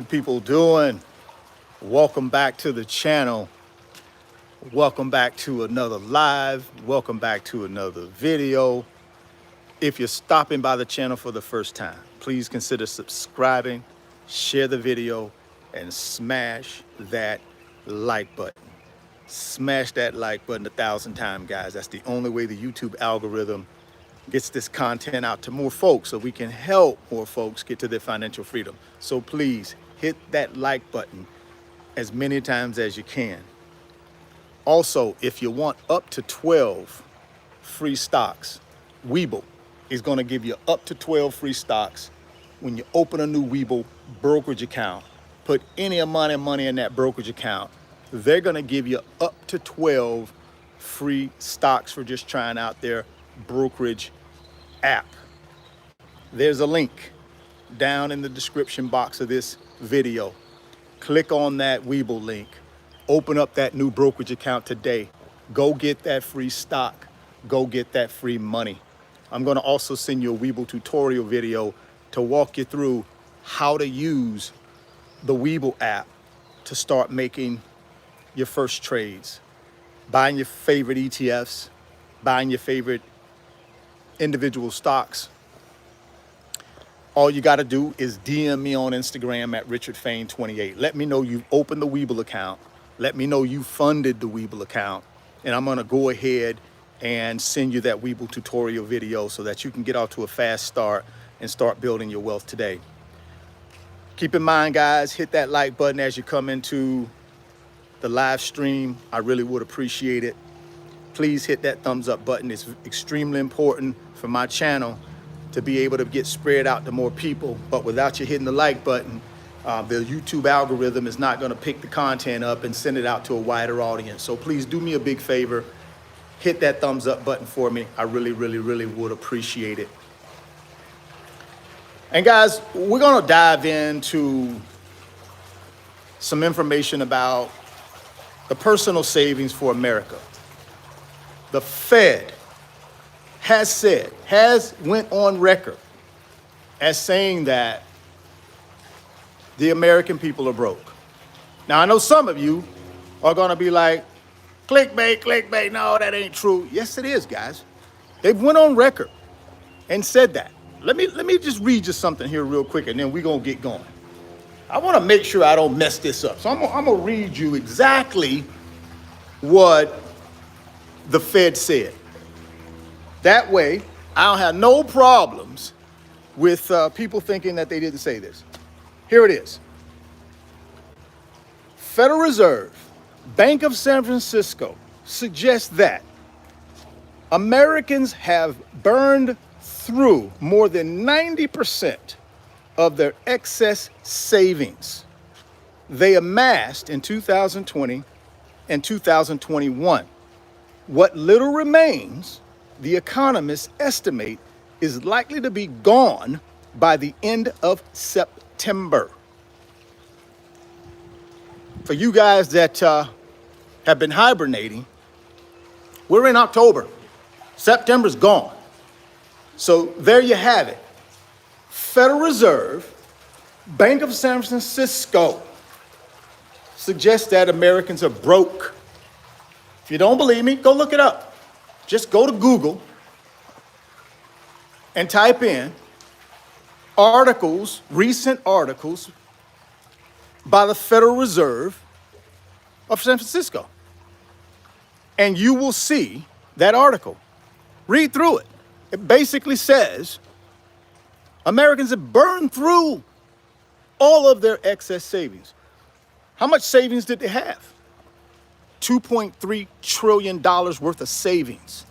people doing? Welcome back to the channel. Welcome back to another live. Welcome back to another video. If you're stopping by the channel for the first time, please consider subscribing, share the video, and smash that like button. Smash that like button 1,000 times, guys. That's the only way the YouTube algorithm gets this content out to more folks, so we can help more folks get to their financial freedom. So please hit that like button as many times as you can. Also, if you want up to 12 free stocks, Webull is going to give you up to 12 free stocks when you open a new Webull brokerage account. Put any amount of money in that brokerage account. They're going to give you up to 12 free stocks for just trying out their brokerage app. There's a link down in the description box of this video. Click on that Webull link. Open up that new brokerage account today. Go get that free stock. Go get that free money. I'm going to also send you a Webull tutorial video to walk you through how to use the Webull app to start making your first trades, buying your favorite ETFs, buying your favorite individual stocks. All you got to do is DM me on Instagram at RichardFain28. Let me know you've opened the Webull account. Let me know you funded the Webull account, and I'm going to go ahead and send you that Webull tutorial video so that you can get off to a fast start and start building your wealth today. Keep in mind, guys, hit that like button as you come into the live stream. I really would appreciate it. Please hit that thumbs up button. It's extremely important for my channel to be able to get spread out to more people. But without you hitting the like button, the YouTube algorithm is not going to pick the content up and send it out to a wider audience. So please do me a big favor. Hit that thumbs up button for me. I really, really, really would appreciate it. And guys, we're going to dive into some information about the personal savings for America. The Fed went on record as saying that the American people are broke. Now, I know some of you are going to be like, clickbait, clickbait. No, that ain't true. Yes, it is, guys. They've went on record and said that. Let me just read you something here real quick, and then we're going to get going. I want to make sure I don't mess this up. So I'm going to read you exactly what the Fed said. That way, I don't have no problems with people thinking that they didn't say this. Here it is. Federal Reserve, Bank of San Francisco suggests that Americans have burned through more than 90% of their excess savings they amassed in 2020 and 2021. What little remains, the economists estimate, is likely to be gone by the end of September. For you guys that have been hibernating, we're in October. September's gone. So there you have it. Federal Reserve, Bank of San Francisco suggests that Americans are broke. If you don't believe me, go look it up. Just go to Google and type in articles, recent articles by the Federal Reserve of San Francisco. And you will see that article. Read through it. It basically says Americans have burned through all of their excess savings. How much savings did they have? $2.3 trillion worth of savings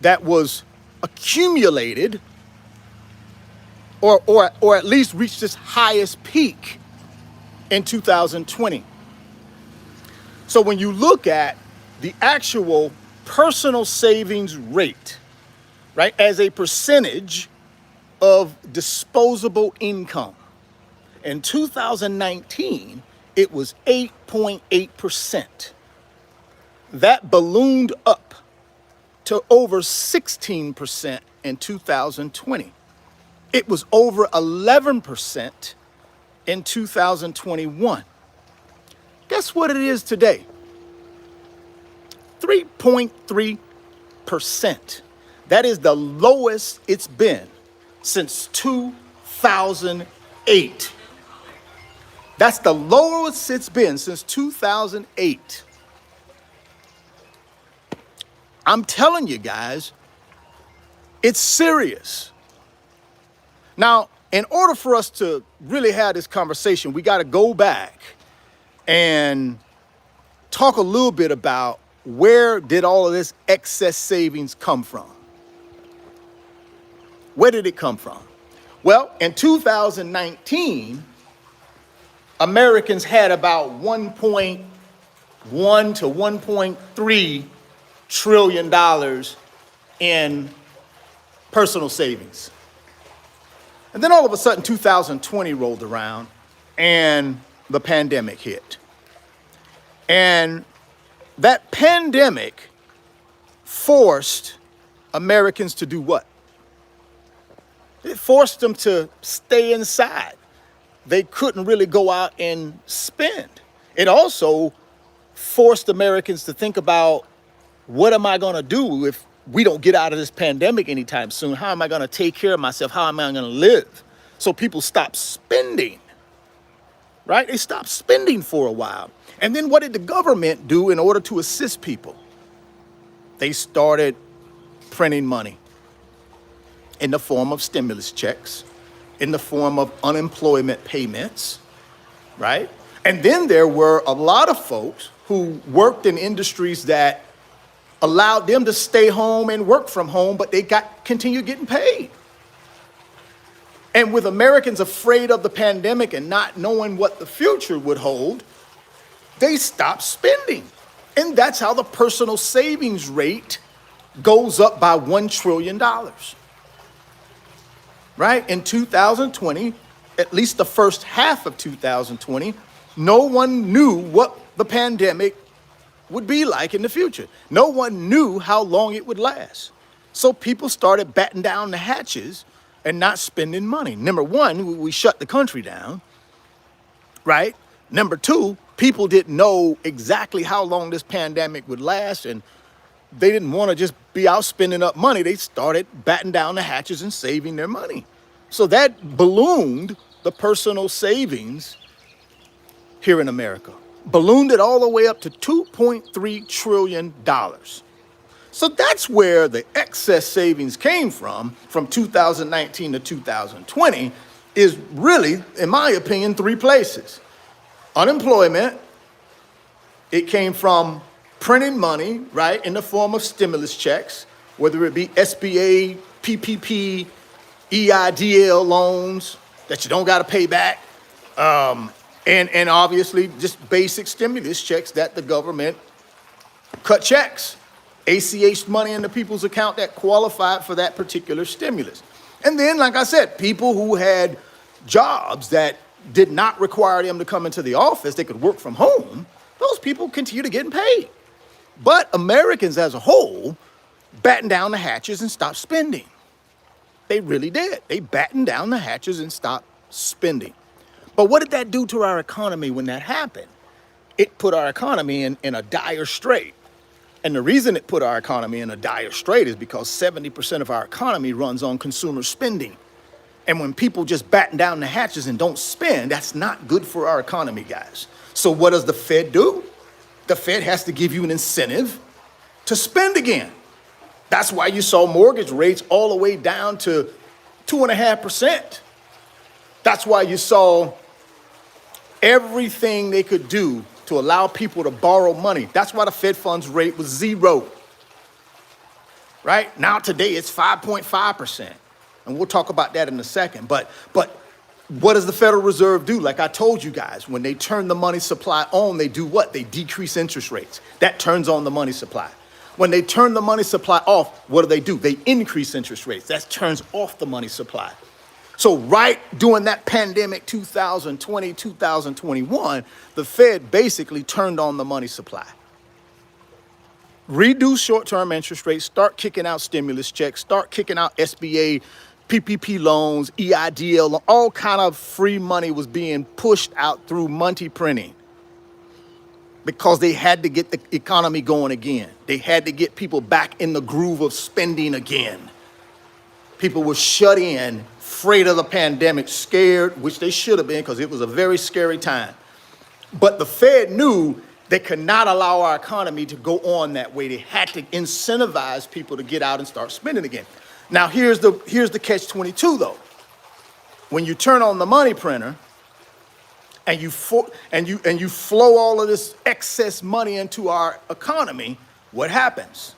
that was accumulated or at least reached its highest peak in 2020. So when you look at the actual personal savings rate, right, as a percentage of disposable income, in 2019, it was 8.8%. That ballooned up to over 16% in 2020. It was over 11% in 2021. Guess what it is today? 3.3%. That is the lowest it's been since 2008. That's the lowest it's been since 2008. I'm telling you guys, it's serious. Now, in order for us to really have this conversation, we got to go back and talk a little bit about where did all of this excess savings come from? Where did it come from? Well, in 2019, Americans had about 1.1 to 1.3 trillion dollars in personal savings. And then all of a sudden 2020 rolled around and the pandemic hit. And that pandemic forced Americans to do what? It forced them to stay inside. They couldn't really go out and spend. It also forced Americans to think about, what am I going to do if we don't get out of this pandemic anytime soon? How am I going to take care of myself? How am I going to live? So people stopped spending, right? They stopped spending for a while. And then what did the government do in order to assist people? They started printing money in the form of stimulus checks, in the form of unemployment payments, right? And then there were a lot of folks who worked in industries that allowed them to stay home and work from home, but they continued getting paid. And with Americans afraid of the pandemic and not knowing what the future would hold, they stopped spending. And that's how the personal savings rate goes up by $1 trillion. Right? In 2020, at least the first half of 2020, no one knew what the pandemic would be like in the future. No one knew how long it would last. So people started batting down the hatches and not spending money. Number one, we shut the country down, right? Number two, people didn't know exactly how long this pandemic would last, and they didn't want to just be out spending up money. They started batting down the hatches and saving their money. So that ballooned the personal savings here in America. Ballooned it all the way up to $2.3 trillion. So that's where the excess savings came from 2019 to 2020, is really, in my opinion, three places. Unemployment, it came from printing money, right, in the form of stimulus checks, whether it be SBA, PPP, EIDL loans that you don't got to pay back, and obviously just basic stimulus checks that the government cut checks, ACH money into people's account that qualified for that particular stimulus. And then, like I said, people who had jobs that did not require them to come into the office, they could work from home, those people continue to get paid. But Americans as a whole battened down the hatches and stopped spending. They really did. They battened down the hatches and stopped spending. But what did that do to our economy when that happened? It put our economy in a dire strait. And the reason it put our economy in a dire strait is because 70% of our economy runs on consumer spending. And when people just batten down the hatches and don't spend, that's not good for our economy, guys. So what does the Fed do? The Fed has to give you an incentive to spend again. That's why you saw mortgage rates all the way down to 2.5%. That's why you saw everything they could do to allow people to borrow money. That's why the Fed funds rate was 0. Right? Now today it's 5.5%. And we'll talk about that in a second. But what does the Federal Reserve do? Like I told you guys, when they turn the money supply on, they do what? They decrease interest rates. That turns on the money supply. When they turn the money supply off, what do? They increase interest rates. That turns off the money supply. So right during that pandemic, 2020, 2021, the Fed basically turned on the money supply. Reduce short-term interest rates, start kicking out stimulus checks, start kicking out SBA PPP loans, EIDL, all kind of free money was being pushed out through money printing because they had to get the economy going again. They had to get people back in the groove of spending again. People were shut in, afraid of the pandemic, scared, which they should have been because it was a very scary time. But the Fed knew they could not allow our economy to go on that way. They had to incentivize people to get out and start spending again. Now, here's the catch-22 though. When you turn on the money printer and you flow all of this excess money into our economy, what happens?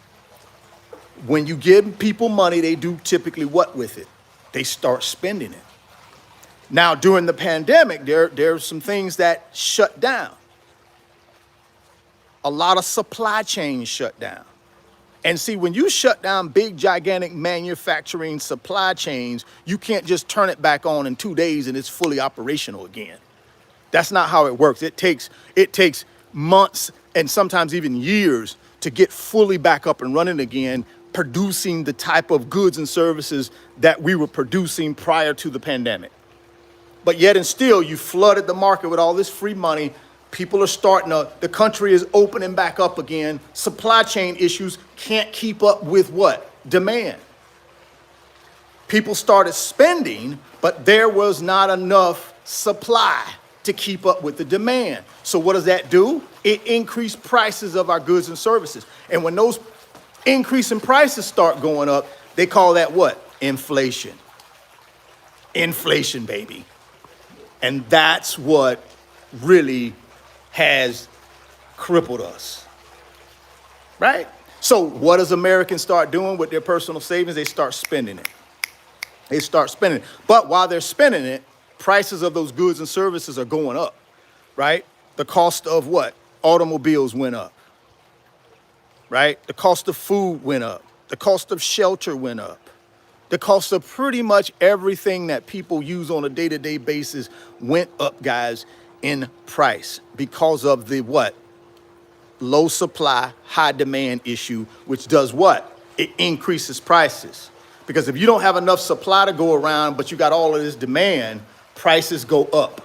When you give people money, they do typically what with it? They start spending it. Now, during the pandemic, there are some things that shut down. A lot of supply chains shut down. And see, when you shut down big, gigantic manufacturing supply chains, you can't just turn it back on in 2 days and it's fully operational again. That's not how it works. It takes months and sometimes even years to get fully back up and running again, producing the type of goods and services that we were producing prior to the pandemic. But yet and still, you flooded the market with all this free money. People are the country is opening back up again. Supply chain issues can't keep up with what? Demand. People started spending, but there was not enough supply to keep up with the demand. So what does that do? It increased prices of our goods and services. And when those increasing prices start going up, they call that what? Inflation. Inflation, baby. And that's what really has crippled us, right? So what does Americans start doing with their personal savings? They start spending it. They start spending it. But while they're spending it, prices of those goods and services are going up, right? The cost of what? Automobiles went up, right? The cost of food went up. The cost of shelter went up. The cost of pretty much everything that people use on a day-to-day basis went up, guys, in price because of the what? Low supply, high demand issue, which does what? It increases prices. Because if you don't have enough supply to go around, but you got all of this demand, prices go up.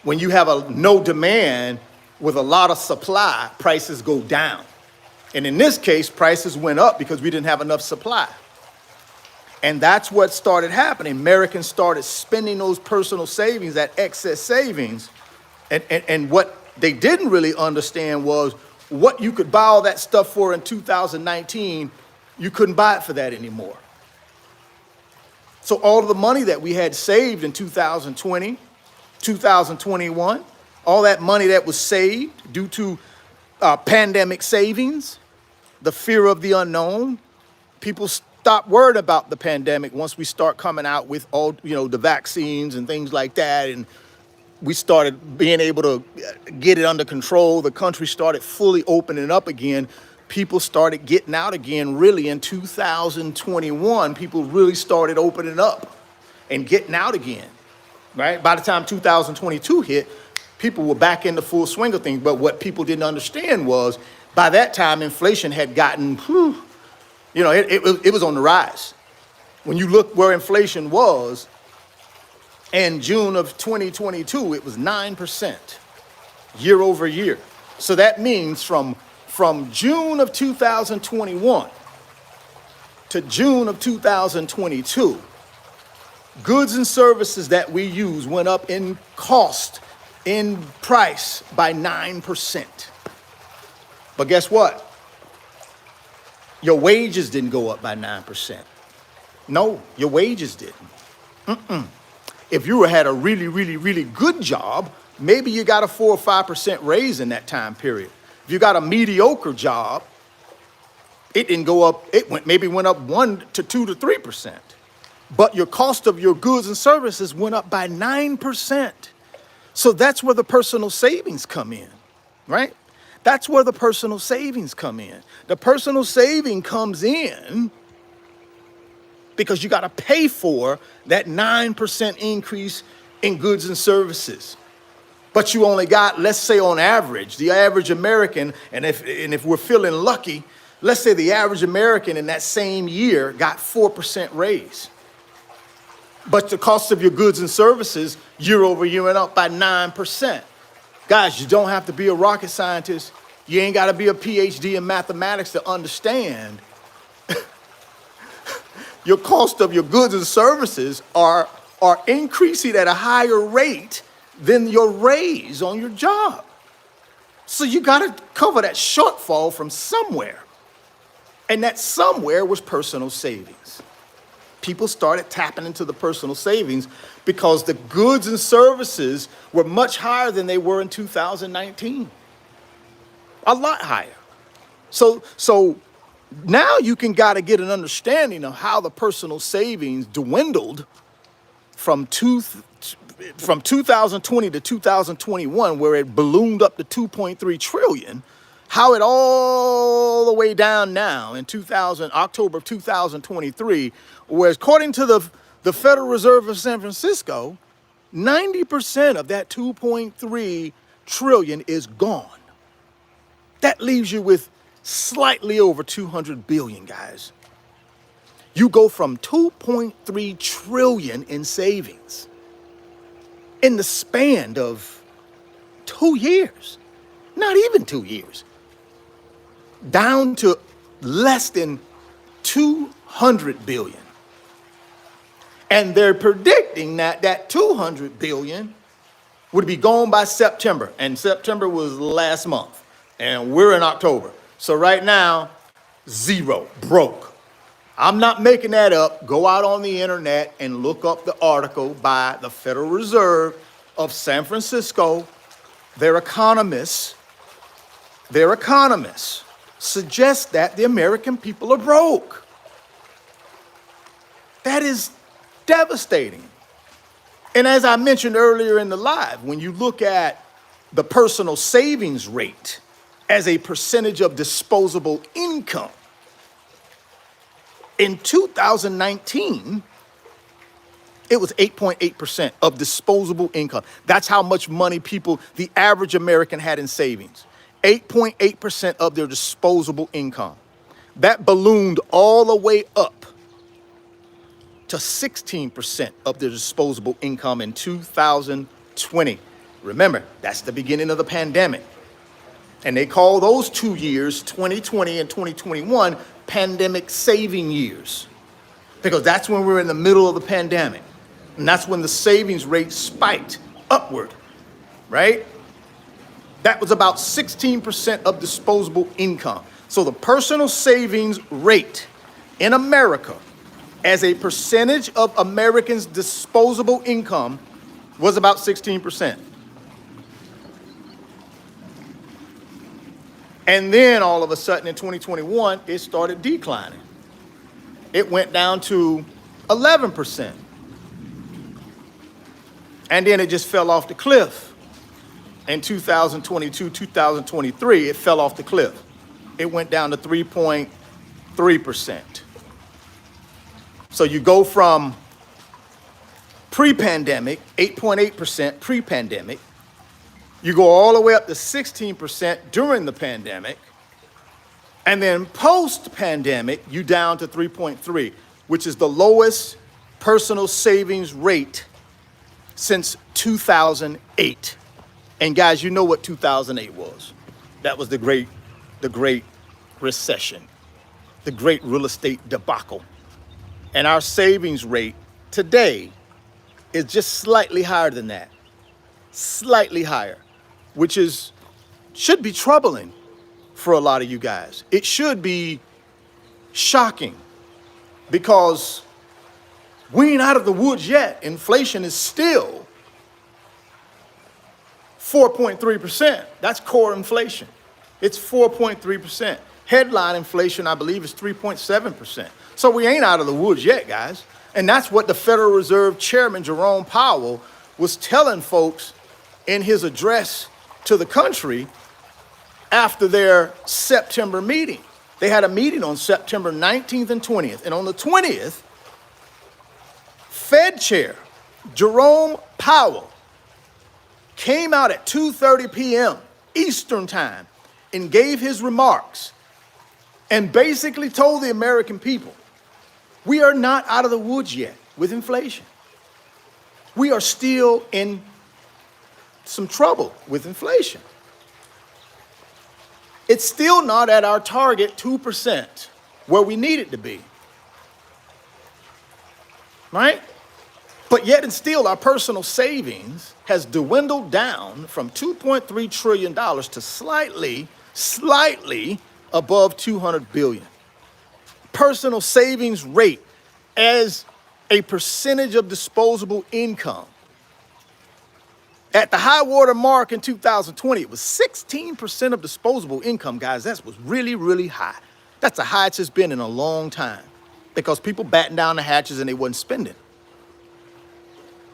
When you have no demand with a lot of supply, prices go down. And in this case, prices went up because we didn't have enough supply. And that's what started happening. Americans started spending those personal savings, that excess savings. And what they didn't really understand was what you could buy all that stuff for in 2019, you couldn't buy it for that anymore. So all of the money that we had saved in 2020, 2021, all that money that was saved due to pandemic savings, the fear of the unknown, people stop worrying about the pandemic once we start coming out with all, the vaccines and things like that. And we started being able to get it under control. The country started fully opening up again. People started getting out again really in 2021. People really started opening up and getting out again, right? By the time 2022 hit, people were back in the full swing of things. But what people didn't understand was by that time, inflation had gotten, it was on the rise. When you look where inflation was in June of 2022, it was 9% year over year. So that means from June of 2021 to June of 2022, goods and services that we use went up in cost, in price by 9%. But guess what? Your wages didn't go up by 9%. No, your wages didn't. If you had a really, really, really good job, maybe you got a 4 or 5% raise in that time period. If you got a mediocre job, it didn't go up. Maybe went up 1 to 2 to 3%. But your cost of your goods and services went up by 9%. So that's where the personal savings come in, right? That's where the personal savings come in. The personal saving comes in because you got to pay for that 9% increase in goods and services. But you only got, let's say on average, the average American, and if we're feeling lucky, let's say the average American in that same year got 4% raise. But the cost of your goods and services year over year went up by 9%. Guys, you don't have to be a rocket scientist. You ain't got to be a PhD in mathematics to understand your cost of your goods and services are increasing at a higher rate than your raise on your job. So you got to cover that shortfall from somewhere. And that somewhere was personal savings. People started tapping into the personal savings because the goods and services were much higher than they were in 2019. A lot higher. So now you can gotta get an understanding of how the personal savings dwindled from 2020 to 2021, where it ballooned up to 2.3 trillion, how it all the way down now in October of 2023, where according to the Federal Reserve of San Francisco, 90% of that 2.3 trillion is gone. That leaves you with slightly over 200 billion, guys. You go from 2.3 trillion in savings in the span of 2 years, not even 2 years, down to less than 200 billion. And they're predicting that 200 billion would be gone by September. And September was last month. And we're in October. So right now, zero, broke. I'm not making that up. Go out on the internet and look up the article by the Federal Reserve of San Francisco. Their economists suggest that the American people are broke. That is devastating. And as I mentioned earlier in the live, when you look at the personal savings rate as a percentage of disposable income, in 2019, it was 8.8% of disposable income. That's how much money the average American had in savings. 8.8% of their disposable income. That ballooned all the way up to 16% of their disposable income in 2020. Remember, that's the beginning of the pandemic. And they call those 2 years, 2020 and 2021, pandemic saving years, because that's when we're in the middle of the pandemic. And that's when the savings rate spiked upward, right? That was about 16% of disposable income. So the personal savings rate in America as a percentage of Americans' disposable income was about 16%. And then all of a sudden in 2021, it started declining. It went down to 11%. And then it just fell off the cliff. In 2022, 2023, it fell off the cliff. It went down to 3.3%. So you go from pre-pandemic, 8.8% pre-pandemic, you go all the way up to 16% during the pandemic, and then post-pandemic, you down to 3.3, which is the lowest personal savings rate since 2008. And guys, you know what 2008 was. That was the Great Recession, the great real estate debacle. And our savings rate today is just slightly higher than that, slightly higher, which should be troubling for a lot of you guys. It should be shocking because we ain't out of the woods yet. Inflation is still 4.3%. That's core inflation. It's 4.3%. Headline inflation, I believe, is 3.7%. So we ain't out of the woods yet, guys. And that's what the Federal Reserve Chairman Jerome Powell was telling folks in his address to the country after their September meeting. They had a meeting on September 19th and 20th. And on the 20th, Fed Chair Jerome Powell came out at 2:30 p.m. Eastern Time and gave his remarks and basically told the American people, we are not out of the woods yet with inflation. we are still in some trouble with inflation. It's still not at our target 2% where we need it to be, right? But yet and still, our personal savings has dwindled down from $2.3 trillion to slightly above 200 billion. Personal savings rate as a percentage of disposable income. At the high water mark in 2020, it was 16% of disposable income, guys. That was really, really high. That's the highest it's been in a long time because people battened down the hatches and they wasn't spending,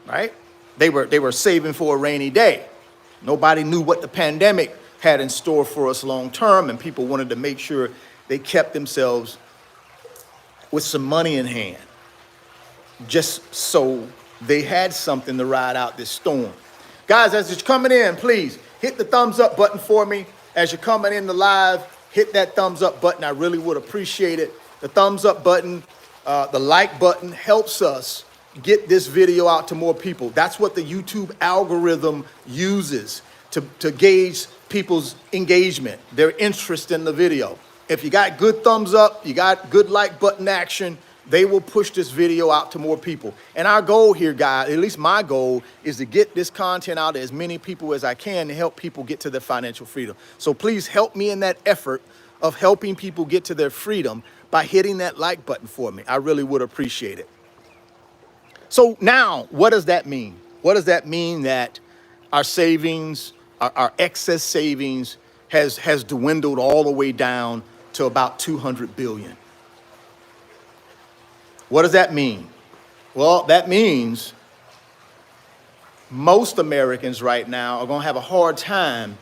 right? They were saving for a rainy day. Nobody knew what the pandemic had in store for us long term, and people wanted to make sure they kept themselves with some money in hand, just so they had something to ride out this storm. Guys, as you're coming in, please hit the thumbs up button for me. As you're coming in the live, hit that thumbs up button. I really would appreciate it. The thumbs up button, the like button helps us get this video out to more people. That's what the YouTube algorithm uses to gauge people's engagement, their interest in the video. If you got good thumbs up, you got good like button action, they will push this video out to more people. And our goal here, guys, at least my goal, is to get this content out to as many people as I can to help people get to their financial freedom. So please help me in that effort of helping people get to their freedom by hitting that like button for me. I really would appreciate it. So now, what does that mean? What does that mean that our savings, our excess savings has dwindled all the way down to about 200 billion? What does that mean? Well, that means most Americans right now are going to have a hard time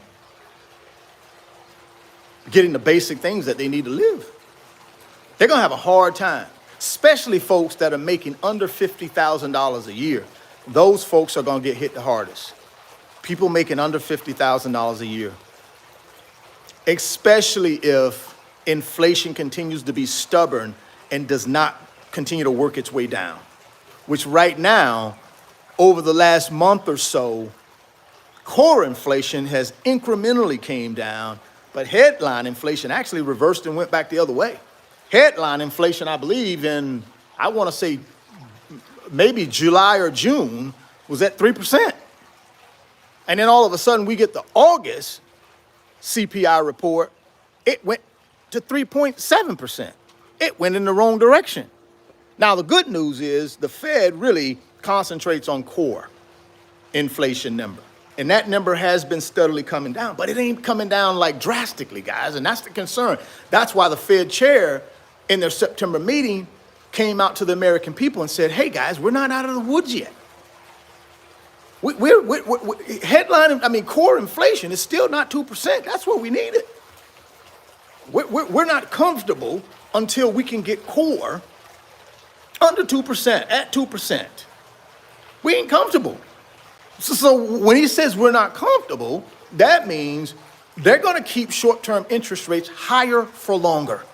getting the basic things that they need to live. They're going to have a hard time, especially folks that are making under $50,000 a year. Those folks are going to get hit the hardest. People making under $50,000 a year, especially if inflation continues to be stubborn and does not continue to work its way down, which right now, over the last month or so, core inflation has incrementally came down, but headline inflation actually reversed and went back the other way. Headline inflation, I believe in, I want to say maybe July or June, was at 3%. And then all of a sudden we get the August CPI report, it went to 3.7%. It went in the wrong direction. Now, the good news is the Fed really concentrates on core inflation number. And that number has been steadily coming down, but it ain't coming down like drastically, guys. And that's the concern. That's why the Fed chair in their September meeting came out to the American people and said, hey, guys, we're not out of the woods yet. Core inflation is still not 2%. That's what we needed. We're not comfortable until we can get core under 2%, at 2%. We ain't comfortable. So when he says we're not comfortable, that means they're going to keep short-term interest rates higher for longer.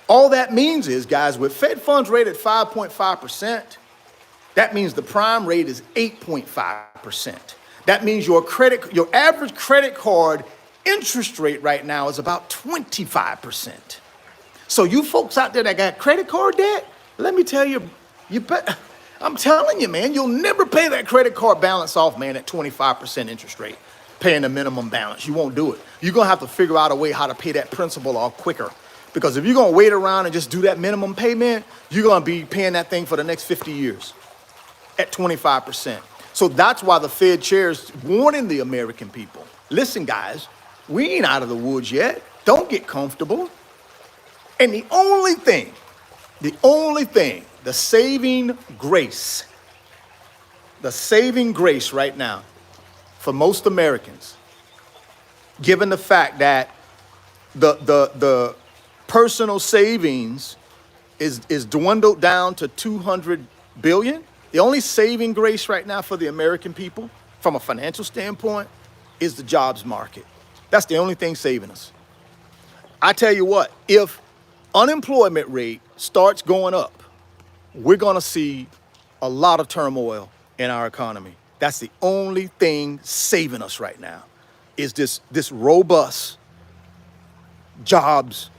All that means is, guys, with Fed funds rate at 5.5%, that means the prime rate is 8.5%. That means your average credit card interest rate right now is about 25%. So you folks out there that got credit card debt, let me tell you, I'm telling you, man, you'll never pay that credit card balance off, man, at 25% interest rate, paying the minimum balance. You won't do it. You're going to have to figure out a way how to pay that principal off quicker. Because if you're going to wait around and just do that minimum payment, you're going to be paying that thing for the next 50 years at 25%. So that's why the Fed chair is warning the American people. Listen, guys, we ain't out of the woods yet. Don't get comfortable. And the saving grace right now for most Americans, given the fact that the personal savings is dwindled down to 200 billion, the only saving grace right now for the American people from a financial standpoint is the jobs market. That's the only thing saving us. I tell you what, if unemployment rate starts going up, we're going to see a lot of turmoil in our economy. That's the only thing saving us right now is this robust jobs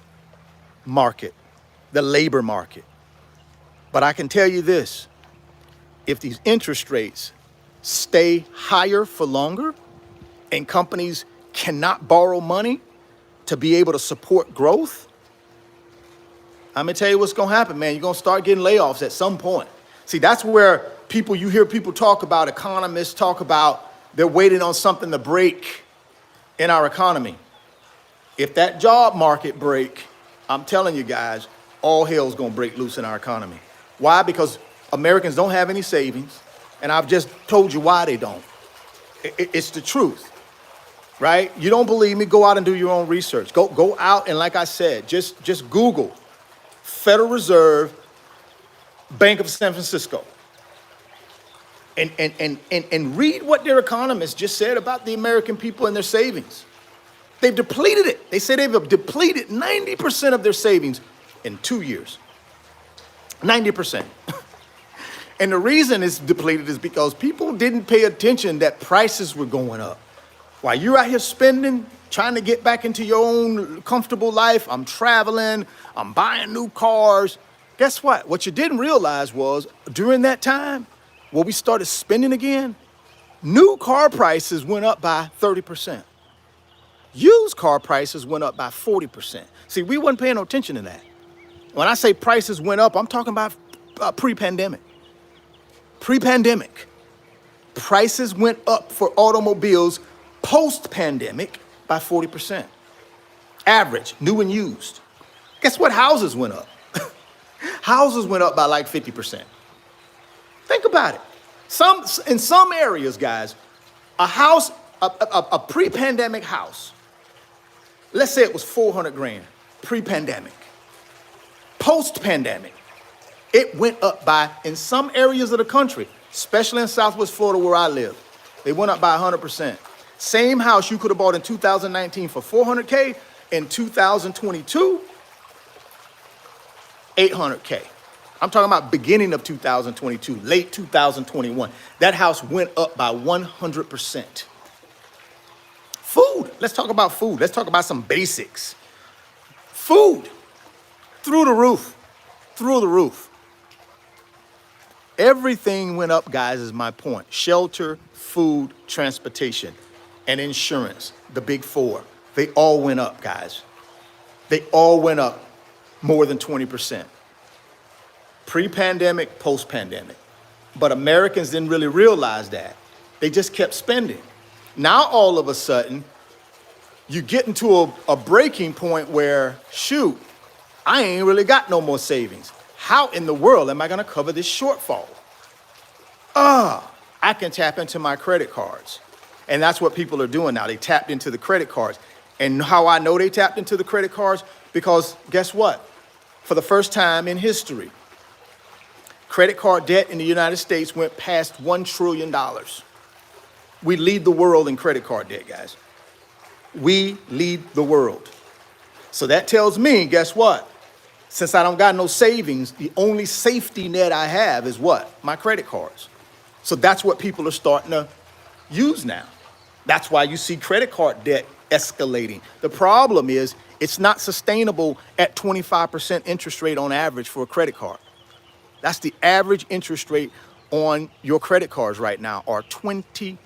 market, the labor market. But I can tell you this, if these interest rates stay higher for longer and companies cannot borrow money to be able to support growth, I'm gonna tell you what's gonna happen, man. You're gonna start getting layoffs at some point. See, that's where you hear people talk about, economists talk about, they're waiting on something to break in our economy. If that job market break, I'm telling you guys, all hell's gonna break loose in our economy. Why? Because Americans don't have any savings, and I've just told you why they don't. It's the truth, right? You don't believe me? Go out and do your own research. Go out and, like I said, just Google Federal Reserve, Bank of San Francisco, and read what their economists just said about the American people and their savings. They've depleted it. They say they've depleted 90% of their savings in 2 years. 90%. And the reason it's depleted is because people didn't pay attention that prices were going up. While you're out here spending, trying to get back into your own comfortable life, I'm traveling, I'm buying new cars. Guess what? What you didn't realize was during that time, when we started spending again, new car prices went up by 30%. Used car prices went up by 40%. See, we wasn't paying no attention to that. When I say prices went up, I'm talking about pre-pandemic. Pre-pandemic. Prices went up for automobiles post-pandemic by 40%. Average, new and used. Guess what? Houses went up. Houses went up by like 50%. Think about it. In some areas, guys, a house, a pre-pandemic house, let's say it was 400 grand, pre-pandemic. Post-pandemic, it went up by, in some areas of the country, especially in Southwest Florida where I live, they went up by 100%. Same house you could have bought in 2019 for 400K, in 2022, 800K. I'm talking about beginning of 2022, late 2021. That house went up by 100%. Food, let's talk about food. Let's talk about some basics. Food, through the roof, through the roof. Everything went up, guys, is my point. Shelter, food, transportation, and insurance, the big four. They all went up, guys. They all went up more than 20%. Pre-pandemic, post-pandemic. But Americans didn't really realize that. They just kept spending. Now, all of a sudden, you get into a breaking point where, shoot, I ain't really got no more savings. How in the world am I gonna cover this shortfall? I can tap into my credit cards. And that's what people are doing now. They tapped into the credit cards. And how I know they tapped into the credit cards? Because guess what? For the first time in history, credit card debt in the United States went past $1 trillion. We lead the world in credit card debt, guys. We lead the world. So that tells me, guess what? Since I don't got no savings, the only safety net I have is what? My credit cards. So that's what people are starting to use now. That's why you see credit card debt escalating. The problem is it's not sustainable at 25% interest rate on average for a credit card. That's the average interest rate on your credit cards right now, are 25%.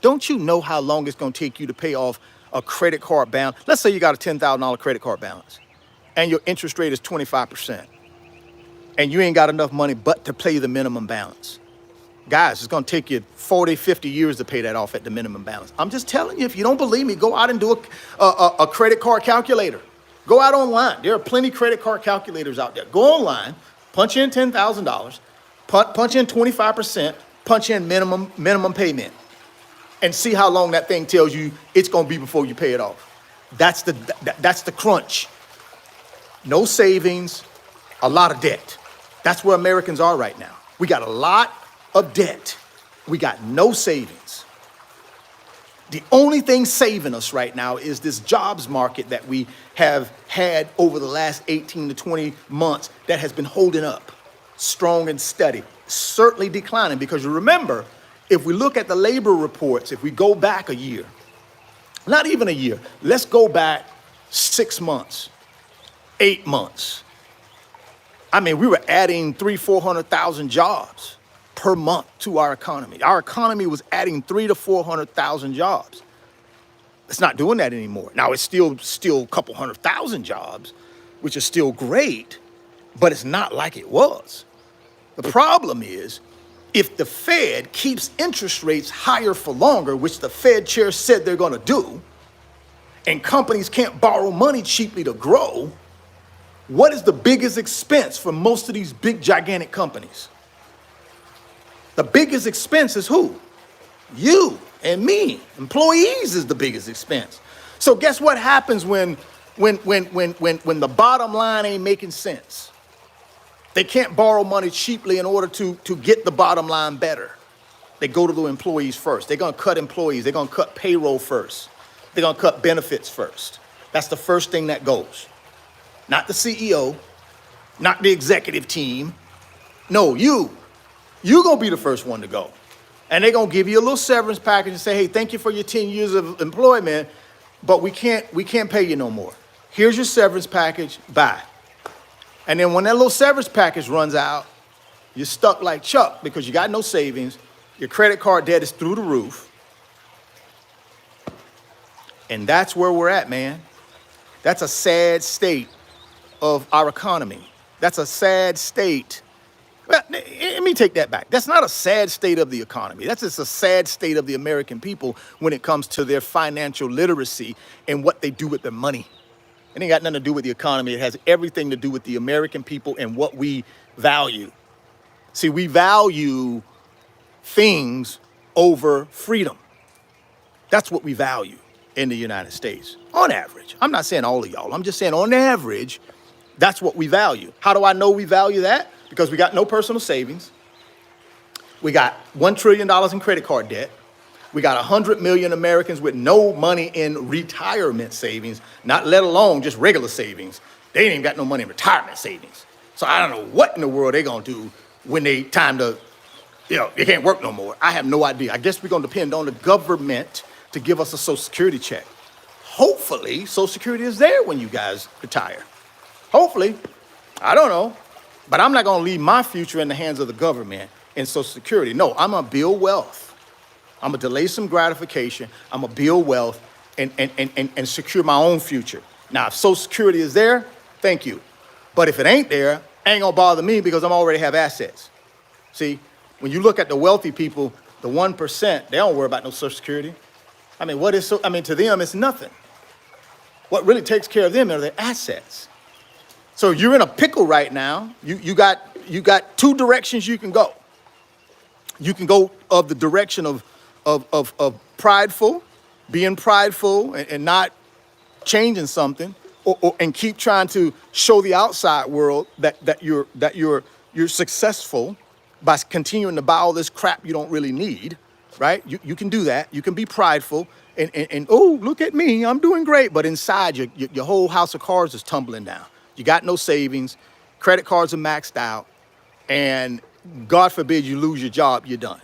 Don't you know how long it's going to take you to pay off a credit card balance? Let's say you got a $10,000 credit card balance and your interest rate is 25%. And you ain't got enough money but to pay the minimum balance. Guys, it's going to take you 40, 50 years to pay that off at the minimum balance. I'm just telling you, if you don't believe me, go out and do a credit card calculator. Go out online. There are plenty of credit card calculators out there. Go online, punch in $10,000, punch in 25%, punch in minimum payment, and see how long that thing tells you it's going to be before you pay it off. That's the crunch. No savings, a lot of debt. That's where Americans are right now. We got a lot of debt. We got no savings. The only thing saving us right now is this jobs market that we have had over the last 18 to 20 months that has been holding up strong and steady. certainly declining, because you remember, if we look at the labor reports, if we go back a year, not even a year, let's go back 6 months, 8 months. I mean, we were adding 400,000 jobs per month to our economy. Our economy was adding 300,000 to 400,000 jobs. It's not doing that anymore. Now, it's still a couple 100,000 jobs, which is still great, but it's not like it was. The problem is, if the Fed keeps interest rates higher for longer, which the Fed chair said they're going to do, and companies can't borrow money cheaply to grow, what is the biggest expense for most of these big, gigantic companies? The biggest expense is who? You and me. Employees is the biggest expense. So guess what happens when the bottom line ain't making sense? They can't borrow money cheaply in order to get the bottom line better. They go to the employees first. They're going to cut employees. They're going to cut payroll first. They're going to cut benefits first. That's the first thing that goes. Not the CEO, not the executive team. No, you're going to be the first one to go. And they're going to give you a little severance package and say, hey, thank you for your 10 years of employment, but we can't pay you no more. Here's your severance package, bye. And then when that little severance package runs out, you're stuck like Chuck because you got no savings. Your credit card debt is through the roof. And that's where we're at, man. That's a sad state of our economy. That's a sad state. Well, let me take that back. That's not a sad state of the economy. That's just a sad state of the American people when it comes to their financial literacy and what they do with their money. It ain't got nothing to do with the economy. It has everything to do with the American people and what we value. See, we value things over freedom. That's what we value in the United States, on average. I'm not saying all of y'all. I'm just saying on average, that's what we value. How do I know we value that? Because we got no personal savings. We got $1 trillion in credit card debt. We got 100 million Americans with no money in retirement savings, not let alone just regular savings. They ain't even got no money in retirement savings. So I don't know what in the world they're going to do when they time to, they can't work no more. I have no idea. I guess we're going to depend on the government to give us a Social Security check. Hopefully, Social Security is there when you guys retire. Hopefully. I don't know. But I'm not going to leave my future in the hands of the government and Social Security. No, I'm going to build wealth. I'm going to delay some gratification. I'm going to build wealth and secure my own future. Now, if Social Security is there, thank you. But if it ain't there, ain't going to bother me because I'm already have assets. See, when you look at the wealthy people, the 1%, they don't worry about no Social Security. I mean, to them, it's nothing. What really takes care of them are their assets. So you're in a pickle right now. You got two directions you can go. You can go of the direction of prideful, being prideful and not changing something, and keep trying to show the outside world that you're successful by continuing to buy all this crap you don't really need, right? You can do that. You can be prideful and oh, look at me, I'm doing great. But inside your whole house of cards is tumbling down. You got no savings, credit cards are maxed out, and God forbid you lose your job, you're done.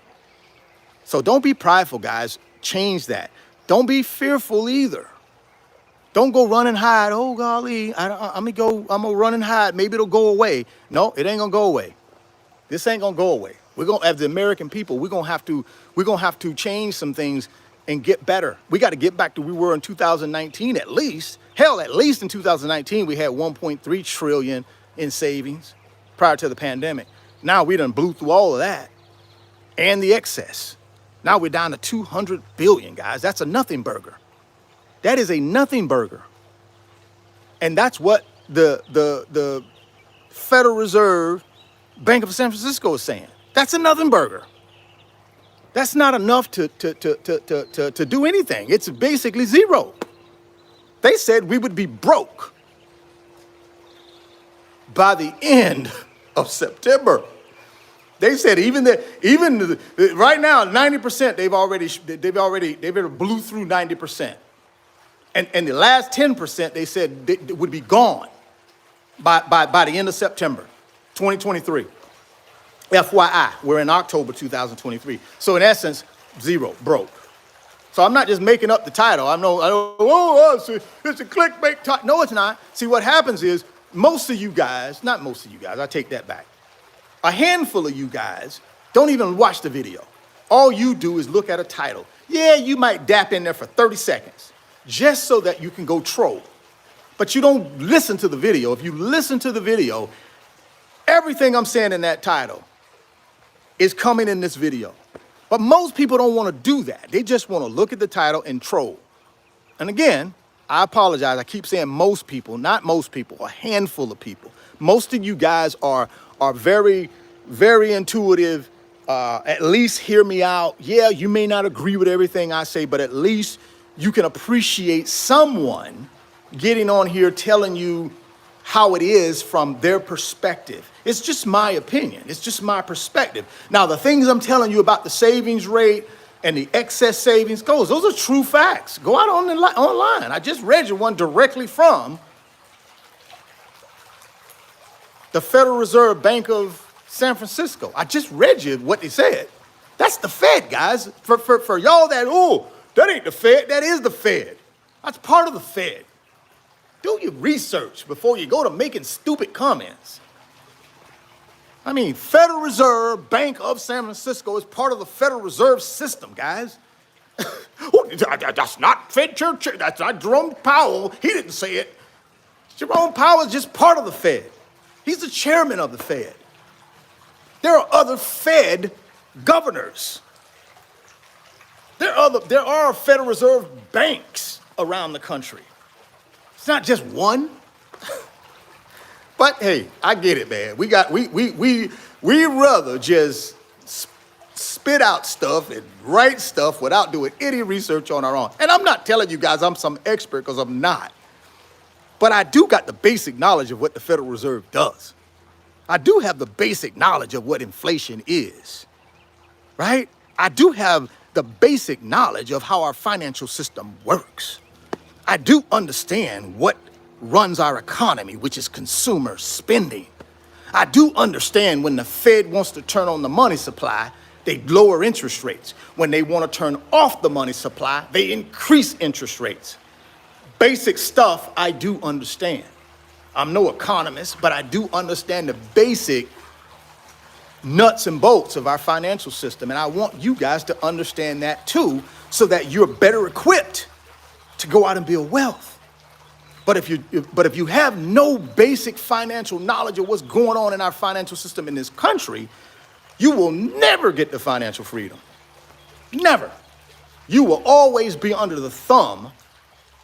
So don't be prideful, guys. Change that. Don't be fearful either. Don't go run and hide. Oh, golly, I'm gonna run and hide. Maybe it'll go away. No, it ain't gonna go away. This ain't gonna go away. We're gonna, as the American people, we're gonna have to change some things and get better. We got to get back to where we were in 2019 at least. Hell, at least in 2019, we had 1.3 trillion in savings prior to the pandemic. Now we done blew through all of that and the excess. Now we're down to 200 billion, guys. That's a nothing burger. That is a nothing burger. And that's what the Federal Reserve Bank of San Francisco is saying. That's a nothing burger. That's not enough to do anything. It's basically zero. They said we would be broke by the end of September. They said even right now 90% they've already blew through 90%, and the last 10% they said they would be gone by the end of September, 2023. FYI, we're in October 2023. So in essence, zero, broke. So I'm not just making up the title. It's a clickbait title. No, it's not. See, what happens is most of you guys, not most of you guys, I take that back. A handful of you guys don't even watch the video. All you do is look at a title. Yeah, you might dap in there for 30 seconds just so that you can go troll. But you don't listen to the video. If you listen to the video, everything I'm saying in that title is coming in this video. But most people don't want to do that. They just want to look at the title and troll. And again, I apologize. I keep saying most people, not most people, a handful of people. Most of you guys are very, very intuitive. At least hear me out. Yeah, you may not agree with everything I say, but at least you can appreciate someone getting on here telling you how it is from their perspective. It's just my opinion. It's just my perspective. Now, the things I'm telling you about the savings rate and the excess savings goals, those are true facts. Go out online. I just read you one directly from the Federal Reserve Bank of San Francisco. I just read you what they said. That's the Fed, guys. For y'all that ain't the Fed, that is the Fed. That's part of the Fed. Do your research before you go to making stupid comments. I mean, Federal Reserve Bank of San Francisco is part of the Federal Reserve System, guys. That's not Fed Church. That's not Jerome Powell. He didn't say it. Jerome Powell is just part of the Fed. He's the chairman of the Fed. There are other Fed governors. There are Federal Reserve banks around the country. It's not just one. But hey, I get it, man. We rather just spit out stuff and write stuff without doing any research on our own. And I'm not telling you guys I'm some expert, because I'm not. But I do got the basic knowledge of what the Federal Reserve does. I do have the basic knowledge of what inflation is, right? I do have the basic knowledge of how our financial system works. I do understand what runs our economy, which is consumer spending. I do understand when the Fed wants to turn on the money supply, they lower interest rates. When they want to turn off the money supply, they increase interest rates. Basic stuff I do understand. I'm no economist, but I do understand the basic nuts and bolts of our financial system. And I want you guys to understand that too, so that you're better equipped to go out and build wealth. But if you have no basic financial knowledge of what's going on in our financial system in this country, you will never get the financial freedom. Never. You will always be under the thumb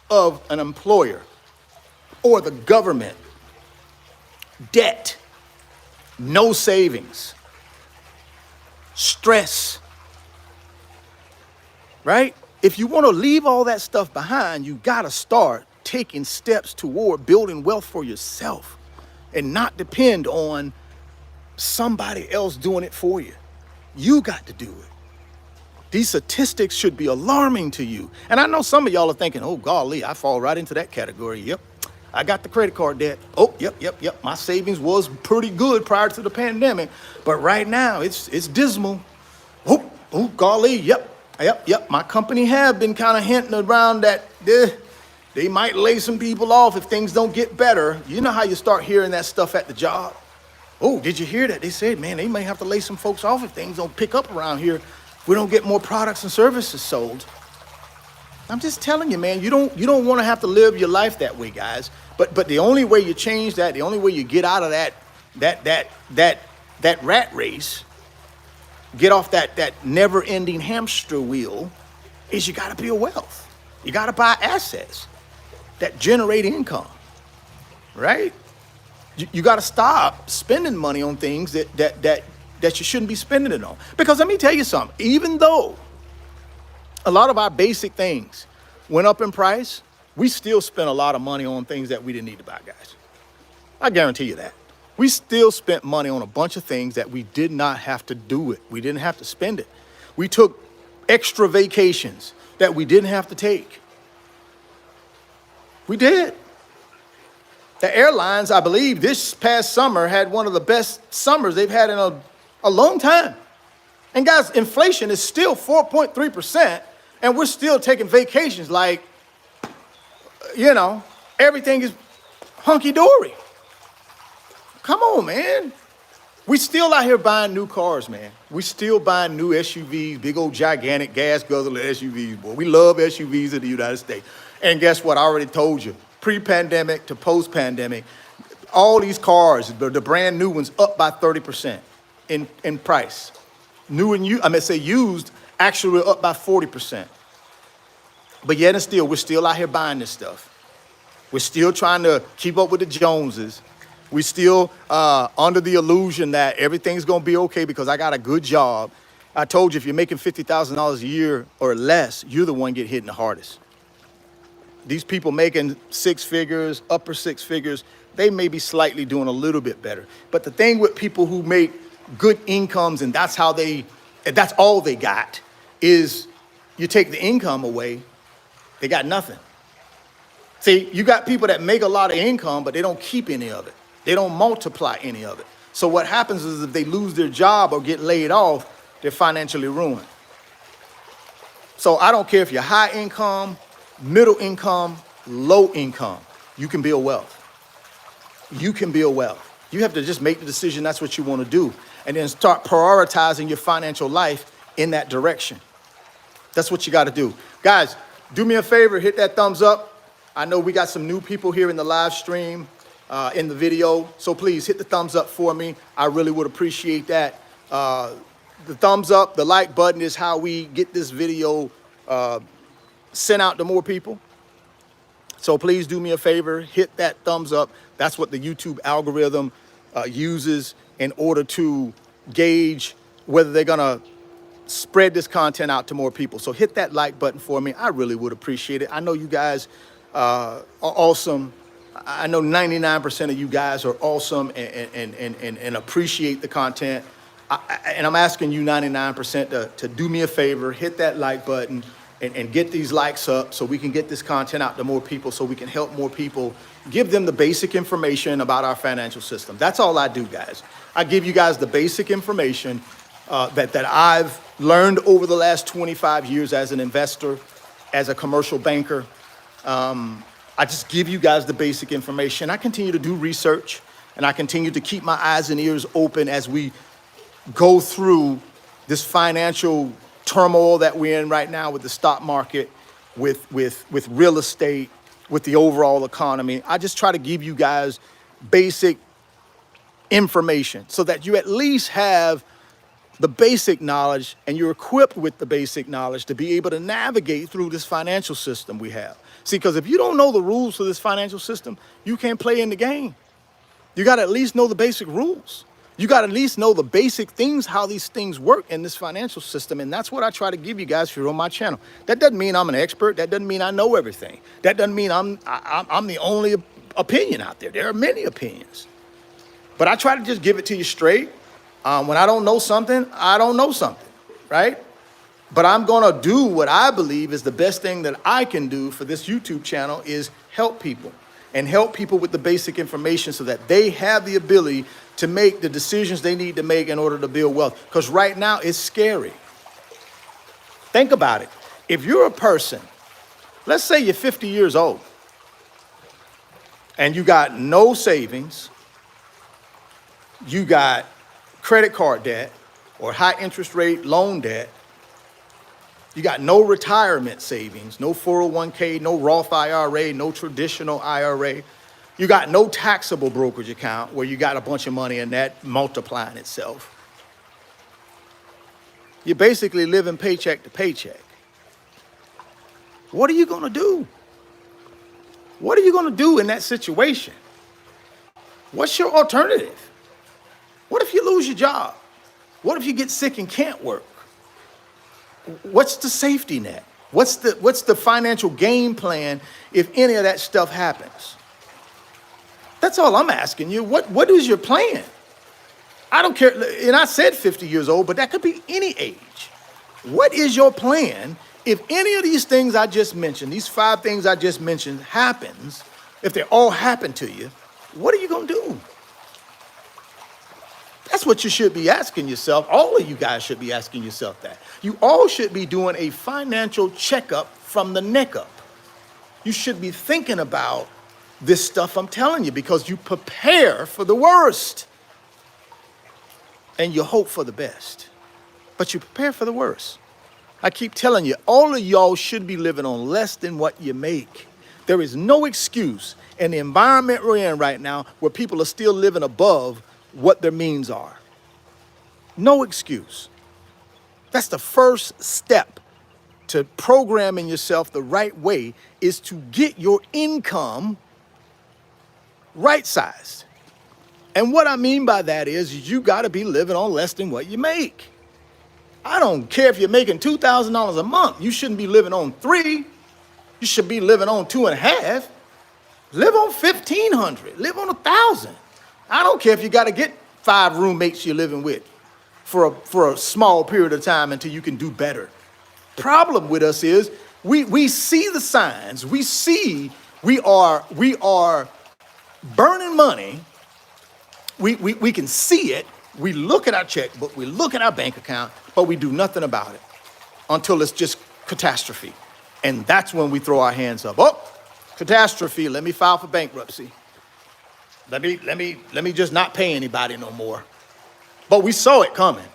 of an employer or the government. Debt, no savings, stress, right? If you want to leave all that stuff behind, you got to start taking steps toward building wealth for yourself and not depend on somebody else doing it for you. You got to do it. These statistics should be alarming to you. And I know some of y'all are thinking, oh, golly, I fall right into that category. Yep, I got the credit card debt. Oh, yep. My savings was pretty good prior to the pandemic, but right now it's dismal. Oh, golly, yep. My company have been kind of hinting around that they might lay some people off if things don't get better. You know how you start hearing that stuff at the job? Oh, did you hear that? They said, man, they may have to lay some folks off if things don't pick up around here. If we don't get more products and services sold. I'm just telling you, man, you don't want to have to live your life that way, guys. But the only way you change that, the only way you get out of that rat race, get off that never-ending hamster wheel, is you got to build wealth. You got to buy assets that generate income, right? You got to stop spending money on things that you shouldn't be spending it on. Because let me tell you something, even though a lot of our basic things went up in price, we still spent a lot of money on things that we didn't need to buy, guys. I guarantee you that. We still spent money on a bunch of things that we did not have to do it. We didn't have to spend it. We took extra vacations that we didn't have to take. We did. The airlines, I believe, this past summer had one of the best summers they've had in A long time. And guys, inflation is still 4.3%, and we're still taking vacations like, everything is hunky-dory. Come on, man. We still out here buying new cars, man. We still buying new SUVs, big old gigantic gas guzzler SUVs, boy. We love SUVs in the United States. And guess what? I already told you, pre-pandemic to post-pandemic, all these cars, the brand new ones, up by 30% in price. New and used, actually up by 40%. But yet and still, we're still out here buying this stuff. We're still trying to keep up with the Joneses. We're still under the illusion that everything's going to be okay because I got a good job. I told you, if you're making $50,000 a year or less, you're the one get hit the hardest. These people making six figures, upper six figures, they may be slightly doing a little bit better. But the thing with people who make good incomes and that's all they got, is you take the income away, they got nothing. See, you got people that make a lot of income, but they don't keep any of it. They don't multiply any of it. So what happens is if they lose their job or get laid off, they're financially ruined. So I don't care if you're high income, middle income, low income, you can build wealth. You can build wealth. You have to just make the decision that's what you want to do, and then start prioritizing your financial life in that direction. That's what you got to do. Guys, do me a favor, hit that thumbs up. I know we got some new people here in the live stream, in the video, so please hit the thumbs up for me. I really would appreciate that. The thumbs up, the like button is how we get this video sent out to more people. So please do me a favor, hit that thumbs up. That's what the YouTube algorithm uses in order to gauge whether they're gonna spread this content out to more people. So hit that like button for me. I really would appreciate it. I know you guys are awesome. I know 99% of you guys are awesome and appreciate the content. And I'm asking you 99% to do me a favor, hit that like button and get these likes up so we can get this content out to more people, so we can help more people, give them the basic information about our financial system. That's all I do, guys. I give you guys the basic information that I've learned over the last 25 years as an investor, as a commercial banker. I just give you guys the basic information. I continue to do research, and I continue to keep my eyes and ears open as we go through this financial turmoil that we're in right now with the stock market, with real estate, with the overall economy. I just try to give you guys basic information so that you at least have the basic knowledge and you're equipped with the basic knowledge to be able to navigate through this financial system we have. See, because if you don't know the rules for this financial system, you can't play in the game. You got to at least know the basic rules. You got to at least know the basic things, how these things work in this financial system. And that's what I try to give you guys here on my channel. That doesn't mean I'm an expert. That doesn't mean I know everything. That doesn't mean I'm the only opinion out there. There are many opinions. But I try to just give it to you straight. When I don't know something, I don't know something, right? But I'm going to do what I believe is the best thing that I can do for this YouTube channel, is help people and help people with the basic information so that they have the ability to make the decisions they need to make in order to build wealth. Because right now it's scary. Think about it. If you're a person, let's say you're 50 years old and you got no savings, you got credit card debt or high interest rate loan debt, you got no retirement savings, no 401k, no Roth IRA, no traditional IRA. You got no taxable brokerage account where you got a bunch of money in that multiplying itself. You're basically living paycheck to paycheck. What are you going to do? What are you going to do in that situation? What's your alternative? What if you lose your job? What if you get sick and can't work? What's the safety net? What's the financial game plan if any of that stuff happens? That's all I'm asking you. What is your plan? I don't care. And I said 50 years old, but that could be any age. What is your plan if any of these things I just mentioned, these 5 things I just mentioned happens, if they all happen to you, what are you going to do? That's what you should be asking yourself. All of you guys should be asking yourself that. You all should be doing a financial checkup from the neck up. You should be thinking about this stuff I'm telling you, because you prepare for the worst and you hope for the best, but you prepare for the worst. I keep telling you, all of y'all should be living on less than what you make. There is no excuse in the environment we're in right now where people are still living above what their means are. No excuse. That's the first step to programming yourself the right way, is to get your income right-sized. And what I mean by that is you got to be living on less than what you make. I don't care if you're making $2,000 a month. You shouldn't be living on $3,000. You should be living on $2,500. Live on $1,500. Live on $1,000. I don't care if you got to get 5 roommates you're living with for a small period of time until you can do better. Problem with us is we see the signs. We see we are burning money. We can see it. We look at our checkbook, we look at our bank account, but we do nothing about it until it's just catastrophe. And that's when we throw our hands up. Oh, catastrophe, let me file for bankruptcy. Let me just not pay anybody no more. But we saw it coming.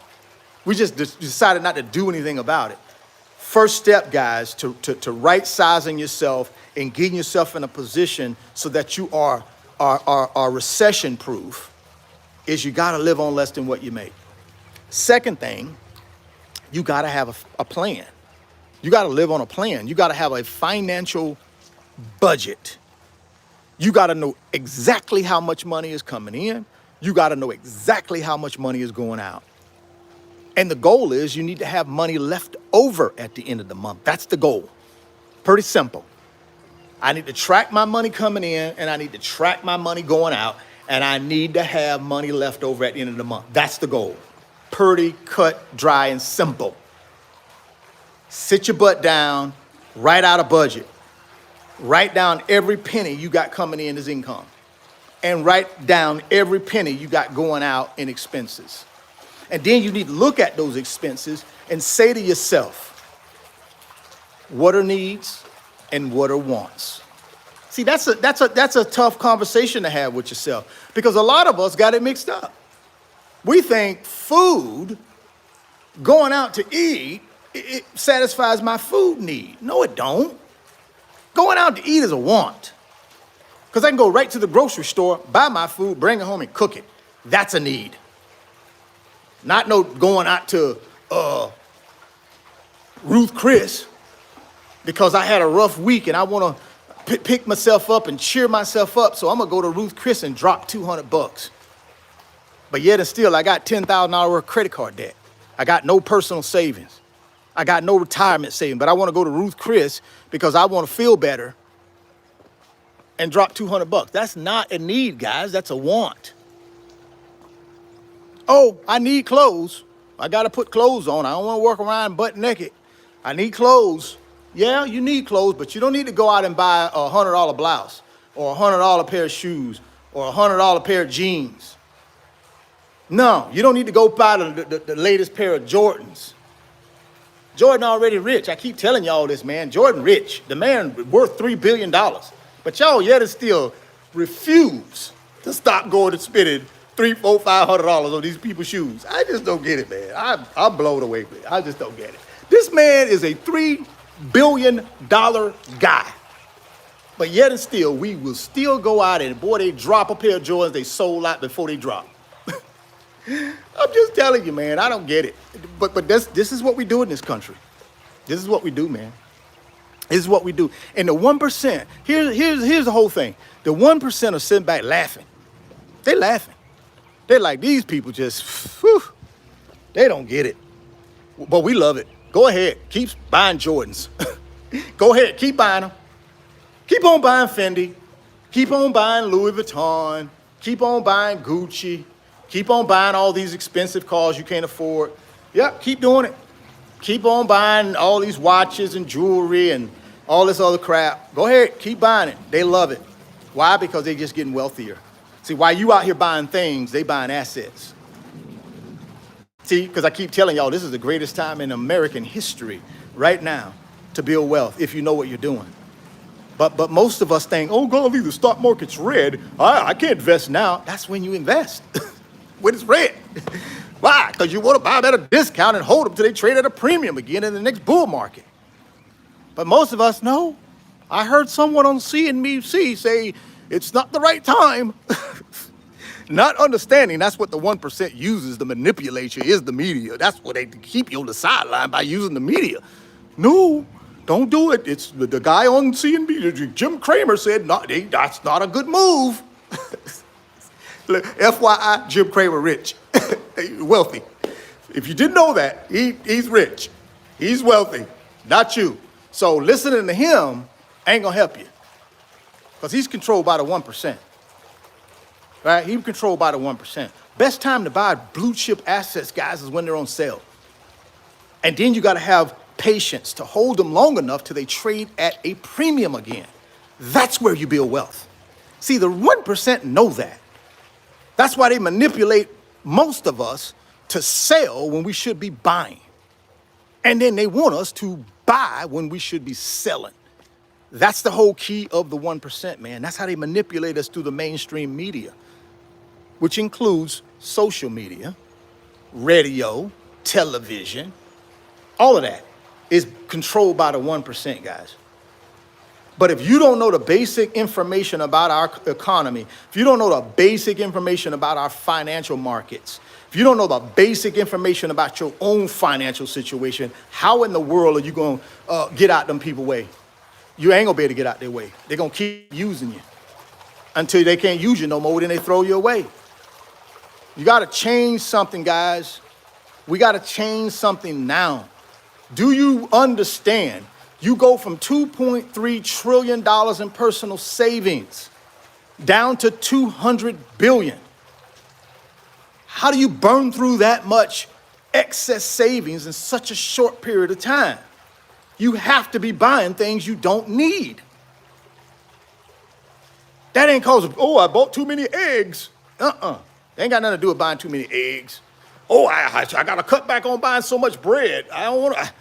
We just decided not to do anything about it. First step, guys, to right sizing yourself and getting yourself in a position so that you are recession proof, is you got to live on less than what you make. Second thing, you got to have a plan. You got to live on a plan. You got to have a financial budget. You got to know exactly how much money is coming in. You got to know exactly how much money is going out. And the goal is you need to have money left over at the end of the month. That's the goal. Pretty simple. I need to track my money coming in, and I need to track my money going out, and I need to have money left over at the end of the month. That's the goal. Pretty cut, dry, and simple. Sit your butt down, write out a budget. Write down every penny you got coming in as income, and write down every penny you got going out in expenses. And then you need to look at those expenses and say to yourself, what are needs and what are wants? See, that's a tough conversation to have with yourself, because a lot of us got it mixed up. We think food, going out to eat, it satisfies my food need. No, it don't. Going out to eat is a want, because I can go right to the grocery store, buy my food, bring it home and cook it. That's a need. Not no going out to Ruth Chris because I had a rough week and I want to pick myself up and cheer myself up, so I'm going to go to Ruth Chris and drop $200. But yet and still, I got $10,000 worth of credit card debt. I got no personal savings. I got no retirement savings, but I want to go to Ruth Chris because I want to feel better and drop $200. That's not a need, guys. That's a want. Oh, I need clothes. I got to put clothes on. I don't want to walk around butt naked. I need clothes. Yeah, you need clothes, but you don't need to go out and buy a $100 blouse or a $100 pair of shoes or a $100 pair of jeans. No, you don't need to go buy the latest pair of Jordans. Jordan already rich. I keep telling y'all this, man. Jordan rich. The man worth $3 billion. But y'all yet still refuse to stop going and spending $300, $400, $500 on these people's shoes. I just don't get it, man. I'm blown away with it. I just don't get it. This man is a $3 billion guy. But yet and still, we will still go out and, boy, they drop a pair of Jordans they sold out before they drop. I'm just telling you, man, I don't get it. But this is what we do in this country. This is what we do, man. This is what we do. And the 1%, here's the whole thing. The 1% are sitting back laughing. They're laughing. They're like, these people just, whew, they don't get it. But we love it. Go ahead. Keep buying Jordans. Go ahead. Keep buying them. Keep on buying Fendi. Keep on buying Louis Vuitton. Keep on buying Gucci. Keep on buying all these expensive cars you can't afford. Yep, keep doing it. Keep on buying all these watches and jewelry and all this other crap. Go ahead. Keep buying it. They love it. Why? Because they're just getting wealthier. See, while you out here buying things, they buying assets. See, because I keep telling y'all, this is the greatest time in American history right now to build wealth if you know what you're doing. But most of us think, oh, golly, the stock market's red. I can't invest now. That's when you invest, when it's red. Why? Because you want to buy them at a discount and hold them till they trade at a premium again in the next bull market. But most of us know. I heard someone on CNBC say it's not the right time. Not understanding that's what the 1% uses to manipulate you is the media. That's what they keep you on the sideline by using the media. No, don't do it. It's the guy on CNBC, Jim Cramer said, that's not a good move. FYI, Jim Cramer rich, wealthy. If you didn't know that, he's rich. He's wealthy, not you. So listening to him ain't gonna help you because he's controlled by the 1%. Right? He's controlled by the 1%. Best time to buy blue chip assets, guys, is when they're on sale. And then you got to have patience to hold them long enough till they trade at a premium again. That's where you build wealth. See, the 1% know that. That's why they manipulate most of us to sell when we should be buying. And then they want us to buy when we should be selling. That's the whole key of the 1%, man. That's how they manipulate us through the mainstream media, which includes social media, radio, television. All of that is controlled by the 1%, guys. But if you don't know the basic information about our economy, if you don't know the basic information about our financial markets, if you don't know the basic information about your own financial situation, how in the world are you going to get out them people way? You ain't going to be able to get out their way. They're going to keep using you until they can't use you no more, then they throw you away. You got to change something, guys. We got to change something now. Do you understand? You go from $2.3 trillion in personal savings down to $200 billion. How do you burn through that much excess savings in such a short period of time? You have to be buying things you don't need. That ain't cause of, I bought too many eggs. They ain't got nothing to do with buying too many eggs. I got to cut back on buying so much bread. I don't want to.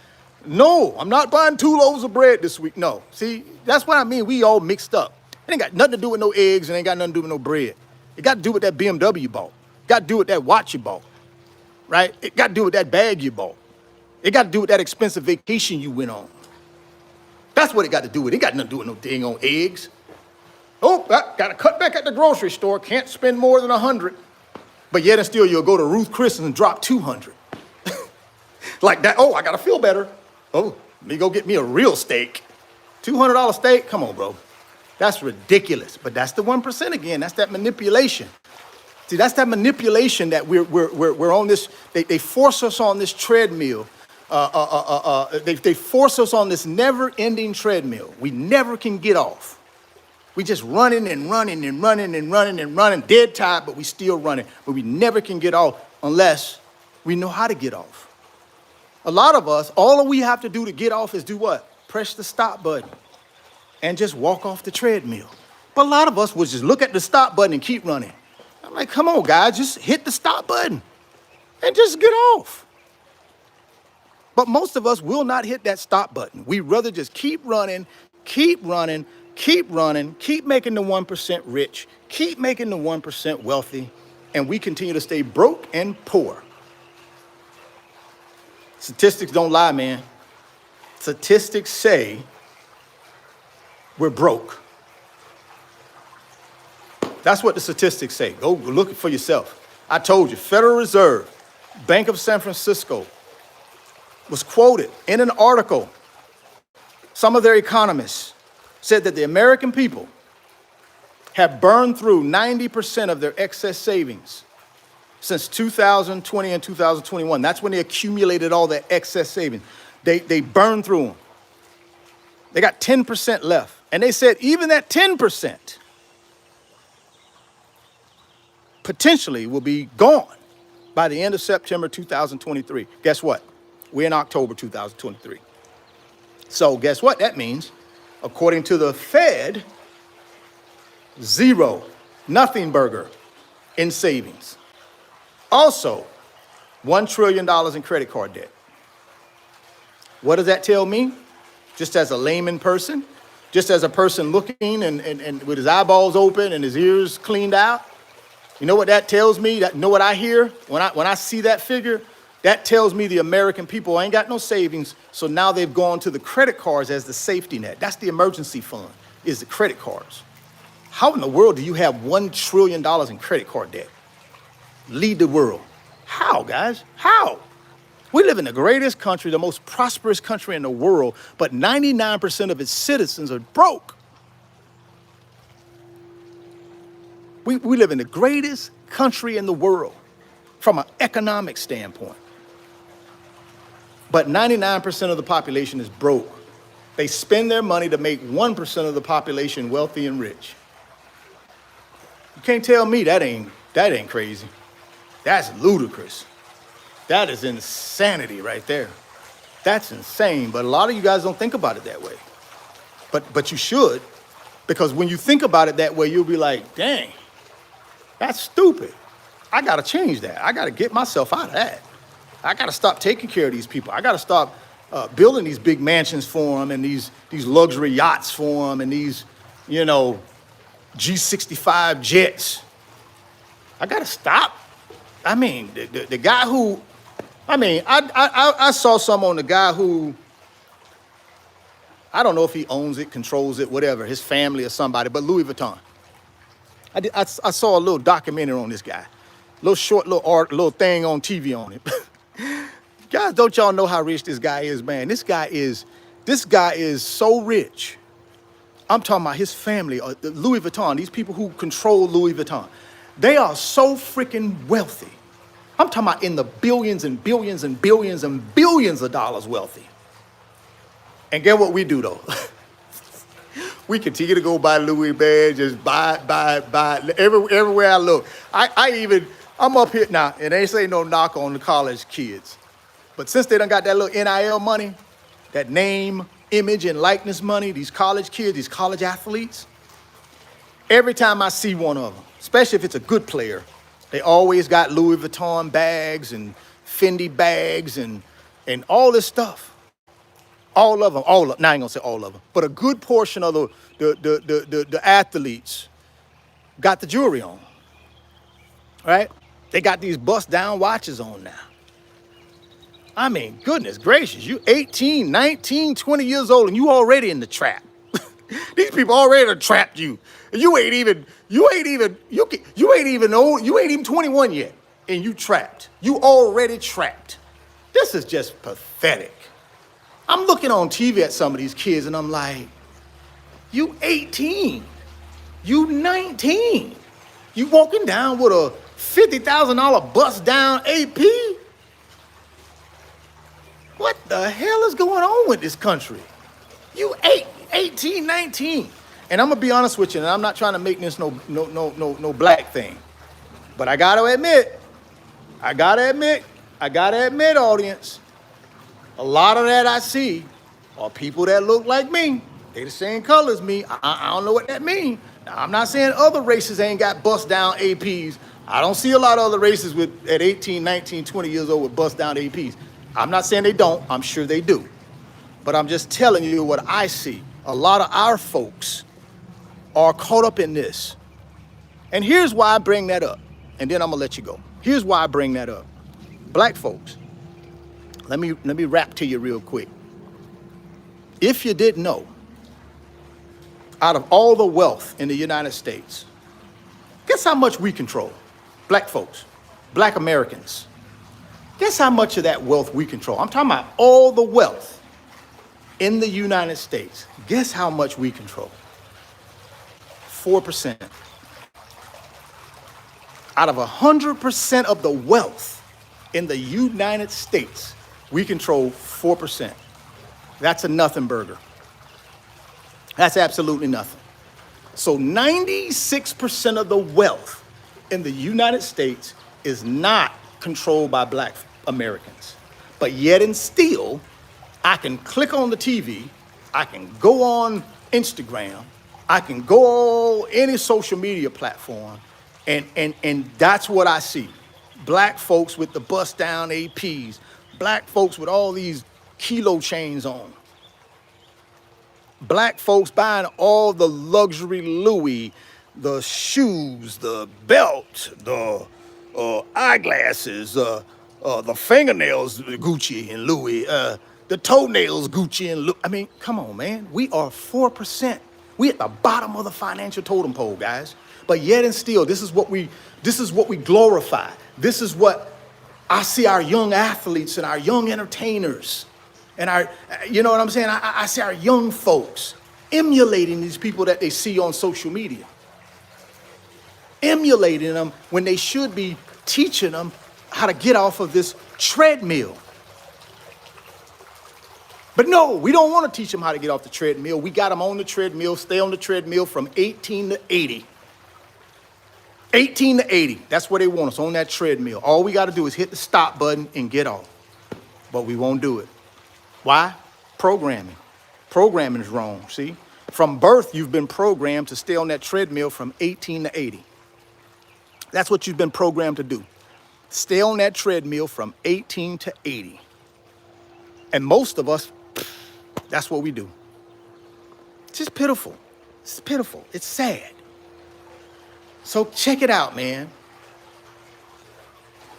No, I'm not buying 2 loaves of bread this week. No. See, that's what I mean. We all mixed up. It ain't got nothing to do with no eggs and ain't got nothing to do with no bread. It got to do with that BMW you bought. It got to do with that watch you bought. Right? It got to do with that bag you bought. It got to do with that expensive vacation you went on. That's what it got to do with. It got nothing to do with no dang on eggs. I got to cut back at the grocery store. Can't spend more than 100. But yet and still you'll go to Ruth Chris and drop 200. Like that. I got to feel better. Let me go get me a real steak. $200 steak? Come on, bro. That's ridiculous. But that's the 1% again. That's that manipulation. See, that's that manipulation that we're on this. They force us on this treadmill. They force us on this never-ending treadmill. We never can get off. We just running and running and running and running and running, dead tired, but we still running. But we never can get off unless we know how to get off. A lot of us, all we have to do to get off is do what? Press the stop button and just walk off the treadmill. But a lot of us will just look at the stop button and keep running. I'm like, come on, guys, just hit the stop button and just get off. But most of us will not hit that stop button. We'd rather just keep running, keep running, keep running, keep making the 1% rich, keep making the 1% wealthy, and we continue to stay broke and poor. Statistics don't lie, man. Statistics say we're broke. That's what the statistics say. Go look it for yourself. I told you, Federal Reserve, Bank of San Francisco was quoted in an article. Some of their economists said that the American people have burned through 90% of their excess savings since 2020 and 2021. That's when they accumulated all that excess savings. They burned through them. They got 10% left. And they said even that 10% potentially will be gone by the end of September 2023. Guess what? We're in October 2023. So guess what that means? According to the Fed, zero, nothing burger in savings. Also, $1 trillion in credit card debt. What does that tell me? Just as a layman person, just as a person looking and with his eyeballs open and his ears cleaned out, you know what that tells me? You know what I hear when I see that figure? That tells me the American people ain't got no savings, so now they've gone to the credit cards as the safety net. That's the emergency fund, is the credit cards. How in the world do you have $1 trillion in credit card debt? Lead the world. How, guys? How? We live in the greatest country, the most prosperous country in the world, but 99% of its citizens are broke. We live in the greatest country in the world from an economic standpoint. But 99% of the population is broke. They spend their money to make 1% of the population wealthy and rich. You can't tell me that ain't crazy. That's ludicrous. That is insanity right there. That's insane. But a lot of you guys don't think about it that way. But you should, because when you think about it that way, you'll be like, dang, that's stupid. I got to change that. I got to get myself out of that. I got to stop taking care of these people. I got to stop building these big mansions for them and these luxury yachts for them and these, G65 jets. I got to stop. I mean, the guy who, I saw some on the guy who, I don't know if he owns it, controls it, whatever, his family or somebody, but Louis Vuitton. I saw a little documentary on this guy, little thing on TV on it. Guys, don't y'all know how rich this guy is, man? This guy is so rich. I'm talking about his family, Louis Vuitton, these people who control Louis Vuitton. They are so freaking wealthy. I'm talking about in the billions and billions and billions and billions of dollars wealthy. And get what we do though? We continue to go buy Louis bags, just buy everywhere I look. I'm up here now, and they say no knock on the college kids. But since they done got that little NIL money, that name, image, and likeness money, these college kids, these college athletes, every time I see one of them, especially if it's a good player, they always got Louis Vuitton bags and Fendi bags and all this stuff. All of them, now I ain't gonna say all of them, but a good portion of the athletes got the jewelry on, right? They got these bust down watches on now. I mean, goodness gracious, you 18, 19, 20 years old and you already in the trap. These people already done trapped you. You ain't even 21 yet and you trapped. You already trapped. This is just pathetic. I'm looking on TV at some of these kids and I'm like, you 18, you 19, you walking down with a $50,000 bust down AP? What the hell is going on with this country? You 18, 19. And I'm gonna be honest with you, and I'm not trying to make this no black thing. But I gotta admit, audience, a lot of that I see are people that look like me. They the same color as me. I don't know what that means. Now, I'm not saying other races ain't got bust down APs. I don't see a lot of other races at 18, 19, 20 years old with bust down APs. I'm not saying they don't. I'm sure they do. But I'm just telling you what I see. A lot of our folks are caught up in this. And here's why I bring that up. And then I'm gonna let you go. Here's why I bring that up. Black folks, let me rap to you real quick. If you didn't know, out of all the wealth in the United States, guess how much we control? Black folks, black Americans. Guess how much of that wealth we control? I'm talking about all the wealth in the United States. Guess how much we control? 4%. Out of 100% of the wealth in the United States, we control 4%. That's a nothing burger. That's absolutely nothing. So 96% of the wealth in the United States is not controlled by black Americans. But yet and still, I can click on the TV, I can go on Instagram, I can go on any social media platform, and that's what I see. Black folks with the bust down APs. Black folks with all these kilo chains on. Black folks buying all the luxury Louis, the shoes, the belt, the eyeglasses, the fingernails Gucci and Louis, the toenails Gucci and Louis. I mean, come on, man. We are 4%. We at the bottom of the financial totem pole, guys. But yet and still, this is what we glorify. This is what I see our young athletes and our young entertainers and our, you know what I'm saying? I see our young folks emulating these people that they see on social media. Emulating them when they should be teaching them how to get off of this treadmill. But no, we don't want to teach them how to get off the treadmill. We got them on the treadmill, stay on the treadmill from 18 to 80. 18 to 80, that's where they want us, on that treadmill. All we got to do is hit the stop button and get off. But we won't do it. Why? Programming. Programming is wrong, see? From birth, you've been programmed to stay on that treadmill from 18 to 80. That's what you've been programmed to do. Stay on that treadmill from 18 to 80. And most of us, that's what we do. It's just pitiful. It's pitiful. It's sad. So check it out, man.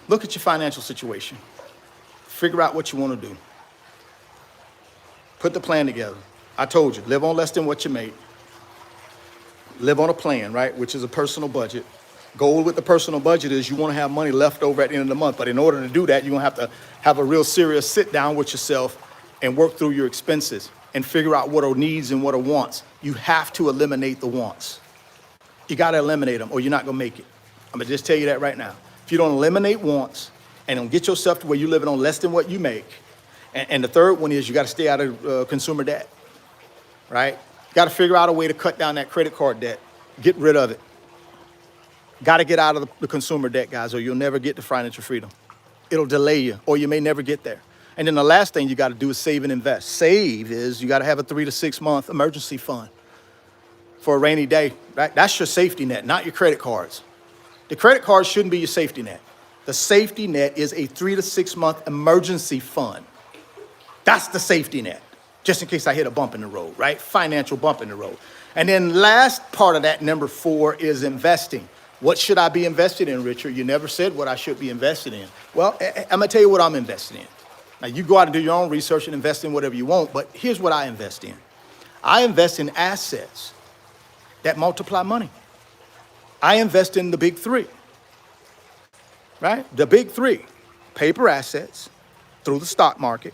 Look at your financial situation. Figure out what you want to do. Put the plan together. I told you, live on less than what you make. Live on a plan, right? Which is a personal budget. Goal with the personal budget is you want to have money left over at the end of the month. But in order to do that, you're going to have to have a real serious sit down with yourself and work through your expenses and figure out what are needs and what are wants. You have to eliminate the wants. You got to eliminate them or you're not going to make it. I'm going to just tell you that right now. If you don't eliminate wants and don't get yourself to where you're living on less than what you make, and the third one is you got to stay out of consumer debt, right? You got to figure out a way to cut down that credit card debt. Get rid of it. Got to get out of the consumer debt, guys, or you'll never get to financial freedom. It'll delay you, or you may never get there. And then the last thing you got to do is save and invest. Save is you got to have a 3 to 6 month emergency fund for a rainy day. Right? That's your safety net, not your credit cards. The credit cards shouldn't be your safety net. The safety net is a 3 to 6 month emergency fund. That's the safety net, just in case I hit a bump in the road, right? Financial bump in the road. And then last part of that, number 4, is investing. What should I be invested in, Richard? You never said what I should be invested in. Well, I'm going to tell you what I'm invested in. Now, you go out and do your own research and invest in whatever you want, but here's what I invest in. I invest in assets that multiply money. I invest in the big 3, right? The big 3, paper assets through the stock market,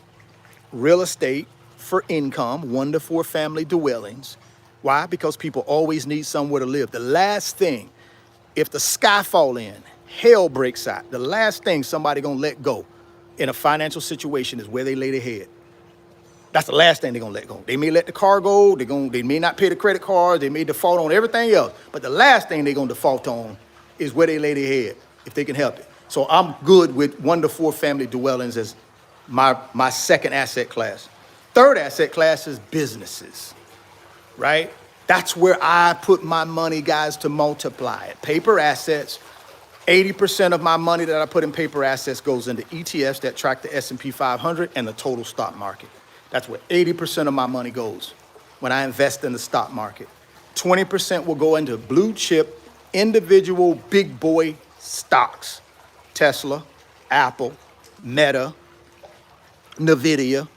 real estate for income, 1 to 4 family dwellings. Why? Because people always need somewhere to live. The last thing, if the sky fall in, hell breaks out, the last thing somebody gonna let go in a financial situation is where they lay their head. That's the last thing they're gonna let go. They may let the car go, they may not pay the credit card, they may default on everything else, but the last thing they're gonna default on is where they lay their head, if they can help it. So I'm good with 1 to 4 family dwellings as my second asset class. Third asset class is businesses, right? That's where I put my money, guys, to multiply it. Paper assets, 80% of my money that I put in paper assets goes into ETFs that track the S&P 500 and the total stock market. That's where 80% of my money goes when I invest in the stock market. 20% will go into blue chip, individual big boy stocks. Tesla, Apple, Meta, NVIDIA,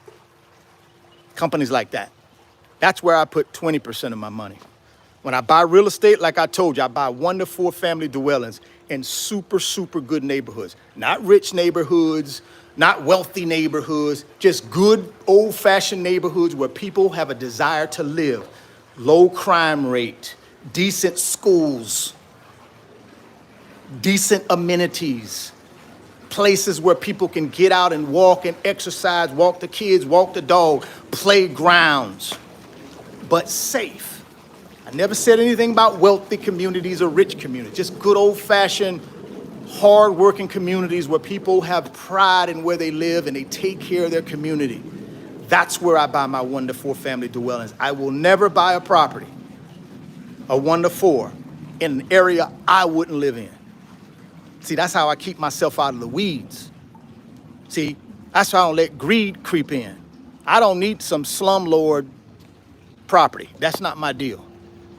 companies like that. That's where I put 20% of my money. When I buy real estate, like I told you, I buy 1 to 4 family dwellings in super, super good neighborhoods. Not rich neighborhoods, not wealthy neighborhoods, just good old-fashioned neighborhoods where people have a desire to live. Low crime rate, decent schools, decent amenities, places where people can get out and walk and exercise, walk the kids, walk the dog, playgrounds, but safe. I never said anything about wealthy communities or rich communities, just good old-fashioned, hard-working communities where people have pride in where they live and they take care of their community. That's where I buy my 1 to 4 family dwellings. I will never buy a property, a 1 to 4, in an area I wouldn't live in. See, that's how I keep myself out of the weeds. See, that's how I don't let greed creep in. I don't need some slumlord property. That's not my deal.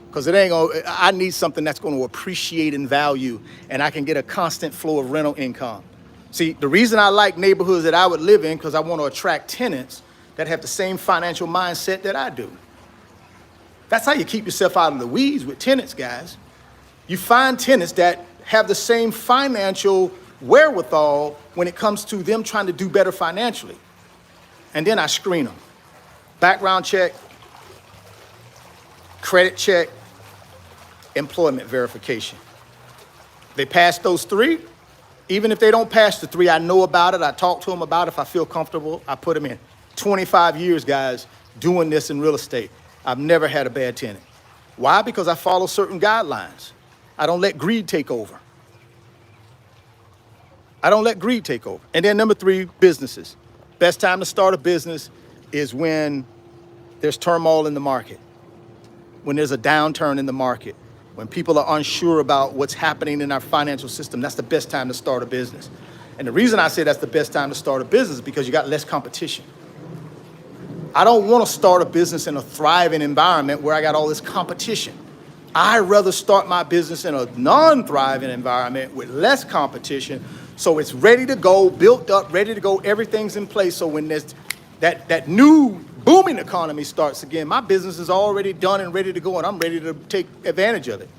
Because it ain't gonna, I need something that's going to appreciate in value and I can get a constant flow of rental income. See, the reason I like neighborhoods that I would live in, because I want to attract tenants that have the same financial mindset that I do. That's how you keep yourself out of the weeds with tenants, guys. You find tenants that have the same financial wherewithal when it comes to them trying to do better financially. And then I screen them. Background check, credit check, employment verification. They pass those three. Even if they don't pass the three, I know about it. I talk to them about it. If I feel comfortable, I put them in. 25 years, guys, doing this in real estate. I've never had a bad tenant. Why? Because I follow certain guidelines. I don't let greed take over. I don't let greed take over. And then number three, businesses. Best time to start a business is when there's turmoil in the market, when there's a downturn in the market, when people are unsure about what's happening in our financial system. That's the best time to start a business. And the reason I say that's the best time to start a business is because you got less competition. I don't want to start a business in a thriving environment where I got all this competition. I'd rather start my business in a non-thriving environment with less competition, so it's ready to go, built up, ready to go, everything's in place. So when there's that new booming economy starts again, my business is already done and ready to go, and I'm ready to take advantage of it.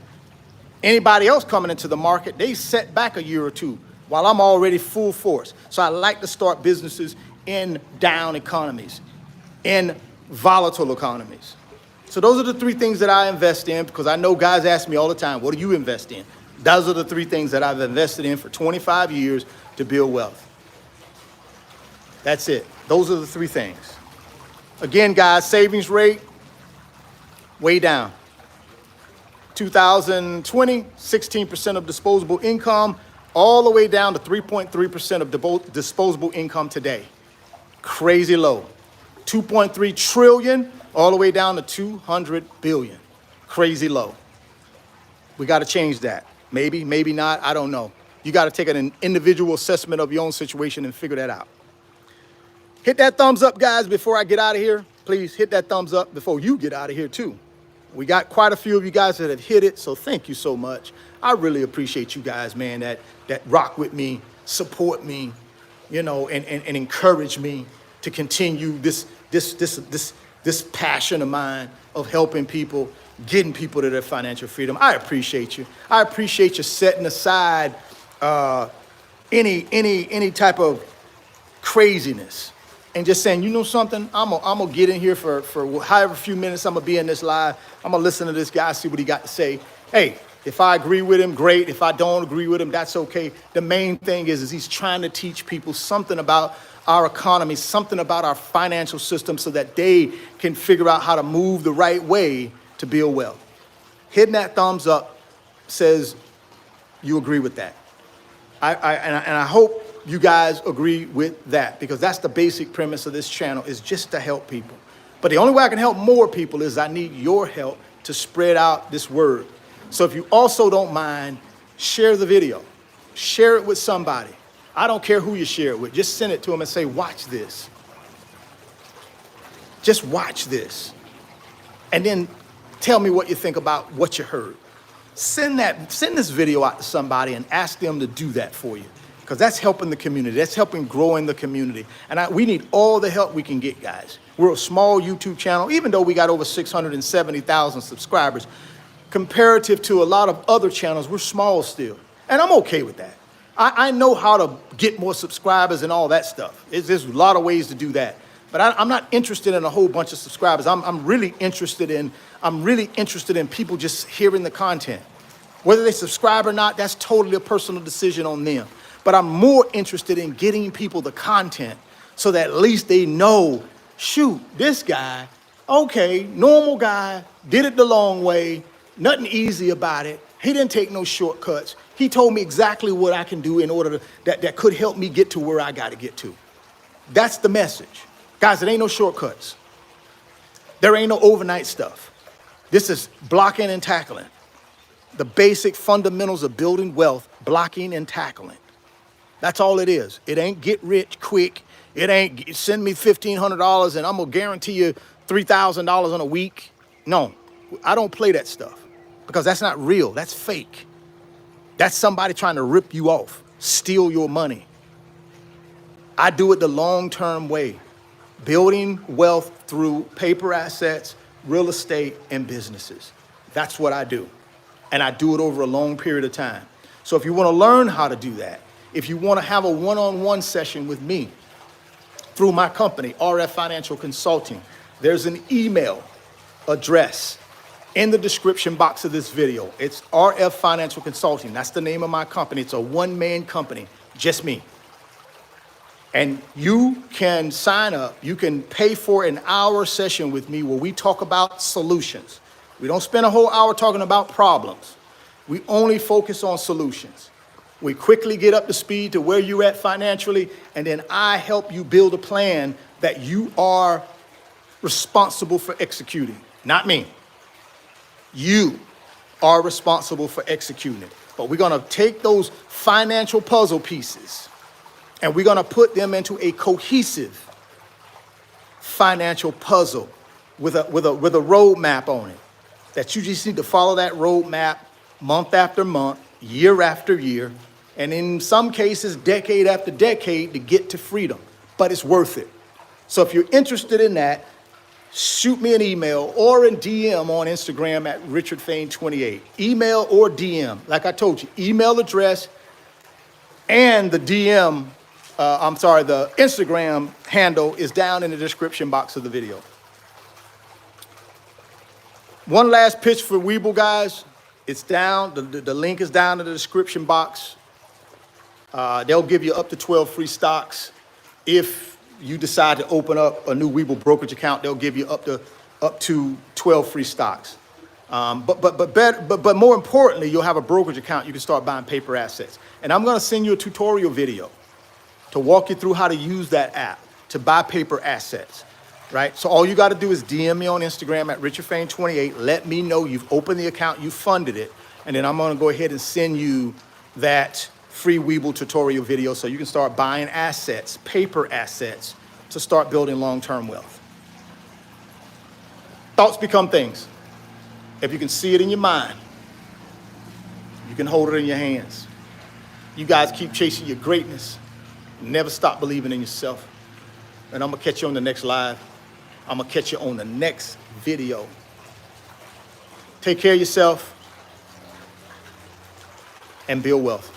Anybody else coming into the market, they set back a year or two while I'm already full force. So I like to start businesses in down economies, in volatile economies. So those are the three things that I invest in, because I know guys ask me all the time, what do you invest in? Those are the three things that I've invested in for 25 years to build wealth. That's it. Those are the three things. Again, guys, savings rate, way down. 2020, 16% of disposable income, all the way down to 3.3% of disposable income today. Crazy low. 2.3 trillion, all the way down to 200 billion. Crazy low. We got to change that. Maybe, maybe not, I don't know. You got to take an individual assessment of your own situation and figure that out. Hit that thumbs up, guys, before I get out of here. Please hit that thumbs up before you get out of here, too. We got quite a few of you guys that have hit it, so thank you so much. I really appreciate you guys, man, that rock with me, support me, you know, and encourage me to continue this passion of mine of helping people, getting people to their financial freedom. I appreciate you. I appreciate you setting aside any type of craziness and just saying, you know something, I'm gonna get in here for however few minutes I'm gonna be in this live. I'm gonna listen to this guy, see what he got to say. Hey, if I agree with him, great. If I don't agree with him, that's okay. The main thing is he's trying to teach people something about our economy, something about our financial system, so that they can figure out how to move the right way to build wealth. Hitting that thumbs up says you agree with that. I hope you guys agree with that, because that's the basic premise of this channel, is just to help people. But the only way I can help more people is I need your help to spread out this word. So if you also don't mind, share the video. Share it with somebody. I don't care who you share it with. Just send it to them and say, watch this. Just watch this. And then tell me what you think about what you heard. Send this video out to somebody and ask them to do that for you, because that's helping the community. That's helping grow in the community. And we need all the help we can get, guys. We're a small YouTube channel, even though we got over 670,000 subscribers. Comparative to a lot of other channels, we're small still. And I'm okay with that. I know how to get more subscribers and all that stuff. There's a lot of ways to do that. But I'm not interested in a whole bunch of subscribers. I'm really interested in people just hearing the content. Whether they subscribe or not, that's totally a personal decision on them. But I'm more interested in getting people the content so that at least they know, shoot, this guy, okay, normal guy, did it the long way, nothing easy about it. He didn't take no shortcuts. He told me exactly what I can do in order that could help me get to where I got to get to. That's the message. Guys, it ain't no shortcuts. There ain't no overnight stuff. This is blocking and tackling. The basic fundamentals of building wealth, blocking and tackling. That's all it is. It ain't get rich quick. It ain't send me $1,500 and I'm gonna guarantee you $3,000 in a week. No, I don't play that stuff because that's not real. That's fake. That's somebody trying to rip you off, steal your money. I do it the long-term way, building wealth through paper assets, real estate, and businesses. That's what I do. And I do it over a long period of time. So if you want to learn how to do that, if you want to have a one-on-one session with me through my company, RF Financial Consulting, there's an email address in the description box of this video. It's RF Financial Consulting. That's the name of my company. It's a one-man company, just me. And you can sign up. You can pay for an hour session with me where we talk about solutions. We don't spend a whole hour talking about problems. We only focus on solutions. We quickly get up to speed to where you're at financially, and then I help you build a plan that you are responsible for executing. Not me. You are responsible for executing it. But we're gonna take those financial puzzle pieces and we're gonna put them into a cohesive financial puzzle with a roadmap on it. That you just need to follow that roadmap month after month, year after year, and in some cases, decade after decade to get to freedom. But it's worth it. So if you're interested in that, shoot me an email or a DM on Instagram at RichardFain28. Email or DM. Like I told you, email address and the the Instagram handle is down in the description box of the video. One last pitch for Webull, guys. It's down, the link is down in the description box. They'll give you up to 12 free stocks. If you decide to open up a new Webull brokerage account, they'll give you up to 12 free stocks. But more importantly, you'll have a brokerage account. You can start buying paper assets. And I'm gonna send you a tutorial video to walk you through how to use that app to buy paper assets, right? So all you gotta do is DM me on Instagram at RichardFain28. Let me know you've opened the account, you funded it, and then I'm gonna go ahead and send you that free Webull tutorial video so you can start buying assets, paper assets, to start building long-term wealth. Thoughts become things. If you can see it in your mind, you can hold it in your hands. You guys keep chasing your greatness. Never stop believing in yourself. And I'm gonna catch you on the next live. I'm gonna catch you on the next video. Take care of yourself and build wealth.